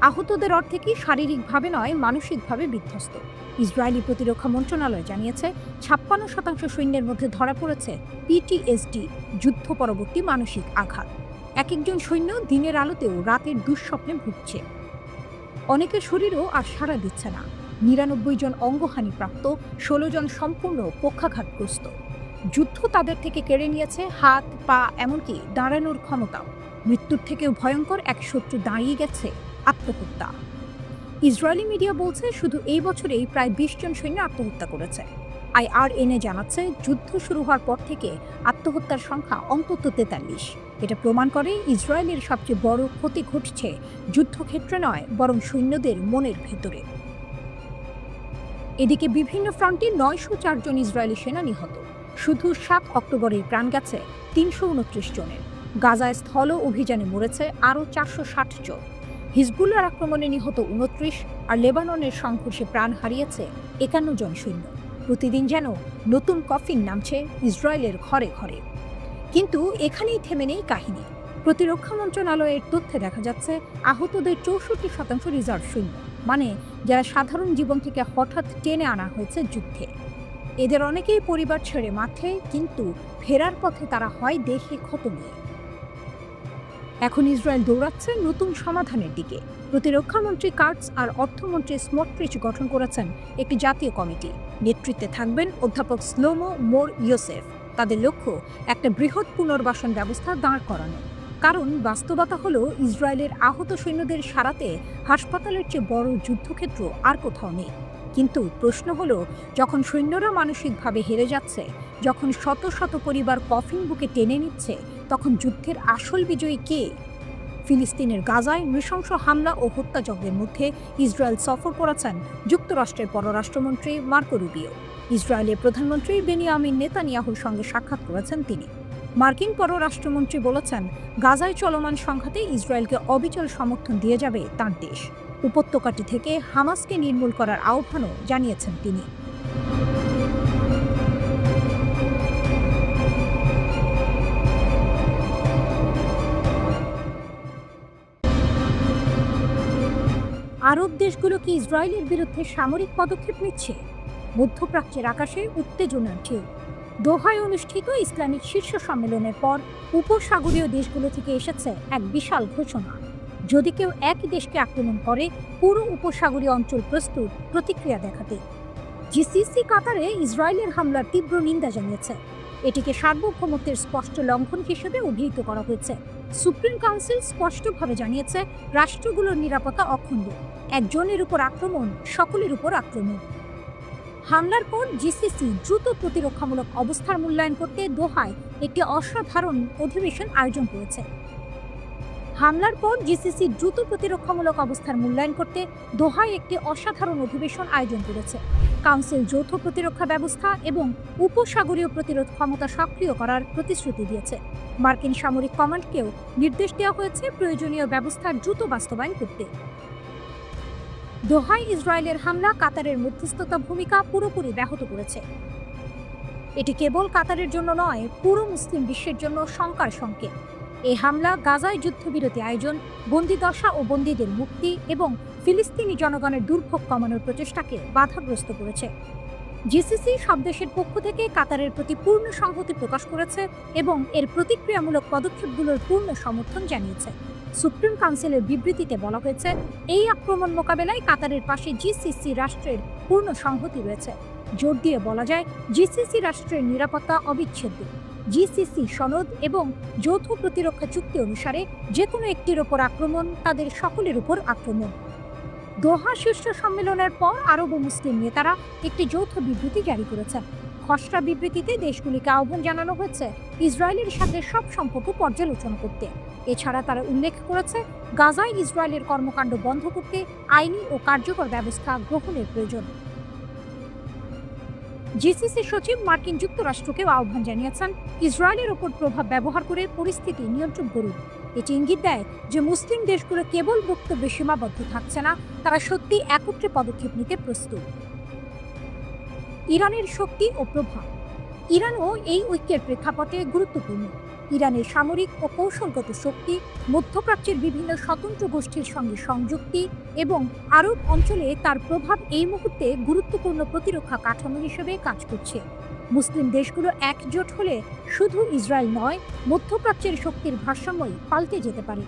আহতদের অর্ধেকই শারীরিকভাবে নয়, মানসিকভাবে বিধ্বস্ত। ইসরায়েলি প্রতিরক্ষা মন্ত্রণালয় জানিয়েছে, 56% সৈন্যের মধ্যে ধরা পড়েছে PTSD, যুদ্ধ পরবর্তী মানসিক আঘাত। এক একজন সৈন্য দিনের আলোতেও রাতের দুঃস্বপ্নে ভুগছে। অনেকের শরীরও আর সাড়া দিচ্ছে না। 99 জন অঙ্গহানিপ্রাপ্ত, 16 জন সম্পূর্ণ পক্ষাঘাতগ্রস্ত। যুদ্ধ তাদের থেকে কেড়ে নিয়েছে হাত, পা, এমনকি দাঁড়ানোর ক্ষমতাও। মৃত্যুর থেকেও ভয়ঙ্কর এক শত্রু দাঁড়িয়ে গেছে, আত্মহত্যা। ইসরায়েলি মিডিয়া বলছে শুধু এই বছরেই প্রায় ২০ জন সৈন্য আত্মহত্যা করেছে। IRNA জানাচ্ছে যুদ্ধ শুরু হওয়ার পর থেকে আত্মহত্যার সংখ্যা অন্তত ৪৩। এটা প্রমাণ করে ইসরায়েলের সবচেয়ে বড় ক্ষতি ঘটছে যুদ্ধক্ষেত্রে নয়, বরং সৈন্যদের মনের ভেতরে। এদিকে বিভিন্ন ফ্রন্টে ৯০৪ জন ইসরায়েলি সেনা নিহত। শুধু ৭ অক্টোবরেই প্রাণ গেছে ৩২৯ জনের। গাজায় স্থল অভিযানে মরেছে আরও ৪৬০ জন। হিজবুল্লাহর আক্রমণে নিহত ২৯ আর লেবাননের সংঘর্ষে প্রাণ হারিয়েছে ৫১ জন সৈন্য। প্রতিদিন যেন নতুন কফিন নামছে ইসরায়েলের ঘরে ঘরে। কিন্তু এখানেই থেমে নেই কাহিনী। প্রতিরক্ষা মন্ত্রণালয়ের তথ্যে দেখা যাচ্ছে আহতদের ৬৪% রিজার্ভ সৈন্য, মানে যারা সাধারণ জীবন থেকে হঠাৎ টেনে আনা হয়েছে যুদ্ধে। এদের অনেকেই পরিবার ছেড়ে মাঠে, কিন্তু ফেরার পথে তারা হয় দেহে ক্ষত নিয়ে। এখন ইসরায়েল দৌড়াচ্ছে নতুন সমাধানের দিকে। প্রতিরক্ষামন্ত্রী কার্টস আর অর্থমন্ত্রী স্মোট্রিচ গঠন করেছেন একটি জাতীয় কমিটি। নেতৃত্বে থাকবেন অধ্যাপক শ্লোমো মোর ইয়োসেফ। তাদের লক্ষ্য একটা বৃহৎ পুনর্বাসন ব্যবস্থা দাঁড় করানো। কারণ বাস্তবতা হলো ইসরায়েলের আহত সৈন্যদের সারাতে হাসপাতালের চেয়ে বড় যুদ্ধক্ষেত্র আর কোথাও নেই। কিন্তু প্রশ্ন হলো, যখন সৈন্যরা মানসিকভাবে হেরে যাচ্ছে, যখন শত শত পরিবার কফিন বুকে টেনে নিচ্ছে, তখন যুদ্ধের আসল বিজয়ী কে? ফিলিস্তিনের গাজায় নৃশংস হামলা ও হত্যাযজ্ঞের মধ্যে ইসরায়েল সফর করেছেন যুক্তরাষ্ট্রের পররাষ্ট্রমন্ত্রী মার্কো রুবিও। ইসরায়েলের প্রধানমন্ত্রী বেনিয়ামিন নেতানিয়াহুর সঙ্গে সাক্ষাৎ করেছেন তিনি। মার্কিন পররাষ্ট্রমন্ত্রী বলেছেন, গাজায় চলমান সংঘাতে ইসরায়েলকে অবিচল সমর্থন দিয়ে যাবে তাঁর দেশ। উপত্যকাটি থেকে হামাসকে নির্মূল করার আহ্বানও জানিয়েছেন তিনি। আরব দেশগুলো কি ইসরায়েলের বিরুদ্ধে সামরিক পদক্ষেপ নিচ্ছে? মধ্যপ্রাচ্যের আকাশে উত্তেজনার ঢেউ। দোহায় অনুষ্ঠিত ইসলামিক শীর্ষ সম্মেলনের পর উপসাগরীয় দেশগুলো থেকে এসেছে এক বিশাল ঘোষণা। যদি কেউ এক দেশকে আক্রমণ করে, পুরো উপসাগরীয় অঞ্চল প্রস্তুত প্রতিক্রিয়া দেখাতে। জিসিসি কাতারে ইসরায়েলের হামলার তীব্র নিন্দা জানিয়েছে। এটিকে সার্বভৌমত্বের স্পষ্ট লঙ্ঘন হিসেবে অভিহিত করা হয়েছে। সুপ্রিম কাউন্সিল স্পষ্টভাবে জানিয়েছে, রাষ্ট্রগুলোর নিরাপত্তা অখণ্ড। একজনের উপর আক্রমণ সকলের উপর আক্রমণ। হামলার পর জিসিসি দ্রুত প্রতিরক্ষামূলক অবস্থার মূল্যায়ন করতে দোহায় একটি অসাধারণ অধিবেশন আয়োজন করেছে। হামলার পর জিসিসি দ্রুত প্রতিরক্ষামূলক অবস্থার মূল্যায়ন করতে দোহায় একটি অসাধারণ অধিবেশন আয়োজন করেছে। কাউন্সিল যৌথ প্রতিরক্ষা ব্যবস্থা এবং উপসাগরীয় প্রতিরোধ ক্ষমতা সক্রিয় করার প্রতিশ্রুতি দিয়েছে। মার্কিন সামরিক কমান্ডকেও নির্দেশ দেওয়া হয়েছে প্রয়োজনীয় ব্যবস্থার দ্রুত বাস্তবায়ন করতে। দোহায় ইসরায়েলের হামলা কাতারের মধ্যস্থতা ভূমিকা পুরোপুরি ব্যাহত করেছে। এটি কেবল কাতারের জন্য নয়, পুরো মুসলিম বিশ্বের জন্য শঙ্কার সংকেত। এই হামলা গাজায় যুদ্ধবিরতি আয়োজন, বন্দিদশা ও বন্দীদের মুক্তি এবং ফিলিস্তিনি জনগণের দুর্ভোগ কমানোর প্রচেষ্টাকে বাধাগ্রস্ত করেছে। জিসিসি সব দেশের পক্ষ থেকে কাতারের প্রতি পূর্ণ সংহতি প্রকাশ করেছে এবং এর প্রতিক্রিয়ামূলক পদক্ষেপগুলোর পূর্ণ সমর্থন জানিয়েছে। সুপ্রিম কাউন্সিলের বিবৃতিতে বলা হয়েছে, এই আক্রমণ মোকাবেলায় কাতারের পাশে জিসিসি রাষ্ট্রের পূর্ণ সংহতি রয়েছে। জোর দিয়ে বলা যায়, জিসিসি রাষ্ট্রের নিরাপত্তা অবিচ্ছেদ্য। জিসিসি সনদ এবং যৌথ প্রতিরক্ষা চুক্তি অনুসারে যে কোনো একটির ওপর আক্রমণ তাদের সকলের উপর আক্রমণ। দোহা শীর্ষ সম্মেলনের পর আরব ও মুসলিম নেতারা একটি যৌথ বিবৃতি জারি করেছেন। খসড়া বিবৃতিতে দেশগুলিকে আহ্বান জানানো হয়েছে ইসরায়েলের সাথে সব সম্পর্ক পর্যালোচনা করতে। এছাড়া তারা উল্লেখ করেছে, গাজায় ইসরায়েলের কর্মকাণ্ড বন্ধ করতে আইনি ও কার্যকর ব্যবস্থা গ্রহণের প্রয়োজন। জিসিসি সচিব মার্কিন যুক্তরাষ্ট্রকেও আহ্বান জানিয়েছেন, ইসরায়েলের ওপর প্রভাব ব্যবহার করে পরিস্থিতি নিয়ন্ত্রণ করুন। এটি ইঙ্গিত দেয় যে মুসলিম দেশগুলো কেবল বক্তব্যে সীমাবদ্ধ থাকছে না, তারা সত্যি একত্রে পদক্ষেপ নিতে প্রস্তুত। ইরানের শক্তি ও প্রভাব। ইরানও এই ঐক্যের প্রেক্ষাপটে গুরুত্বপূর্ণ। ইরানের সামরিক ও কৌশলগত শক্তি, মধ্যপ্রাচ্যের বিভিন্ন স্বতন্ত্র গোষ্ঠীর সঙ্গে সংযুক্তি এবং আরব অঞ্চলে তার প্রভাব এই মুহূর্তে গুরুত্বপূর্ণ প্রতিরক্ষা কাঠামো হিসেবে কাজ করছে। মুসলিম দেশগুলো একজোট হলে শুধু ইসরায়েল নয়, মধ্যপ্রাচ্যের শক্তির ভারসাম্যই পাল্টে যেতে পারে।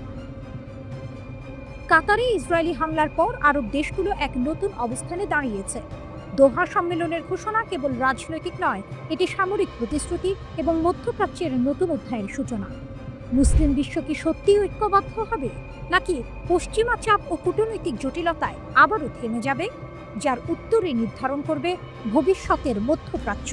কাতারে ইসরায়েলি হামলার পর আরব দেশগুলো এক নতুন অবস্থানে দাঁড়িয়েছে। দোহা সম্মেলনের ঘোষণা কেবল রাজনৈতিক নয়, এটি সামরিক প্রতিশ্রুতি এবং মধ্যপ্রাচ্যের নতুন অধ্যায়ের সূচনা। মুসলিম বিশ্ব কি সত্যিই ঐক্যবদ্ধ হবে, নাকি পশ্চিমা চাপ ও কূটনৈতিক জটিলতায় আবারও থেমে যাবে, যার উত্তরে নির্ধারণ করবে ভবিষ্যতের মধ্যপ্রাচ্য।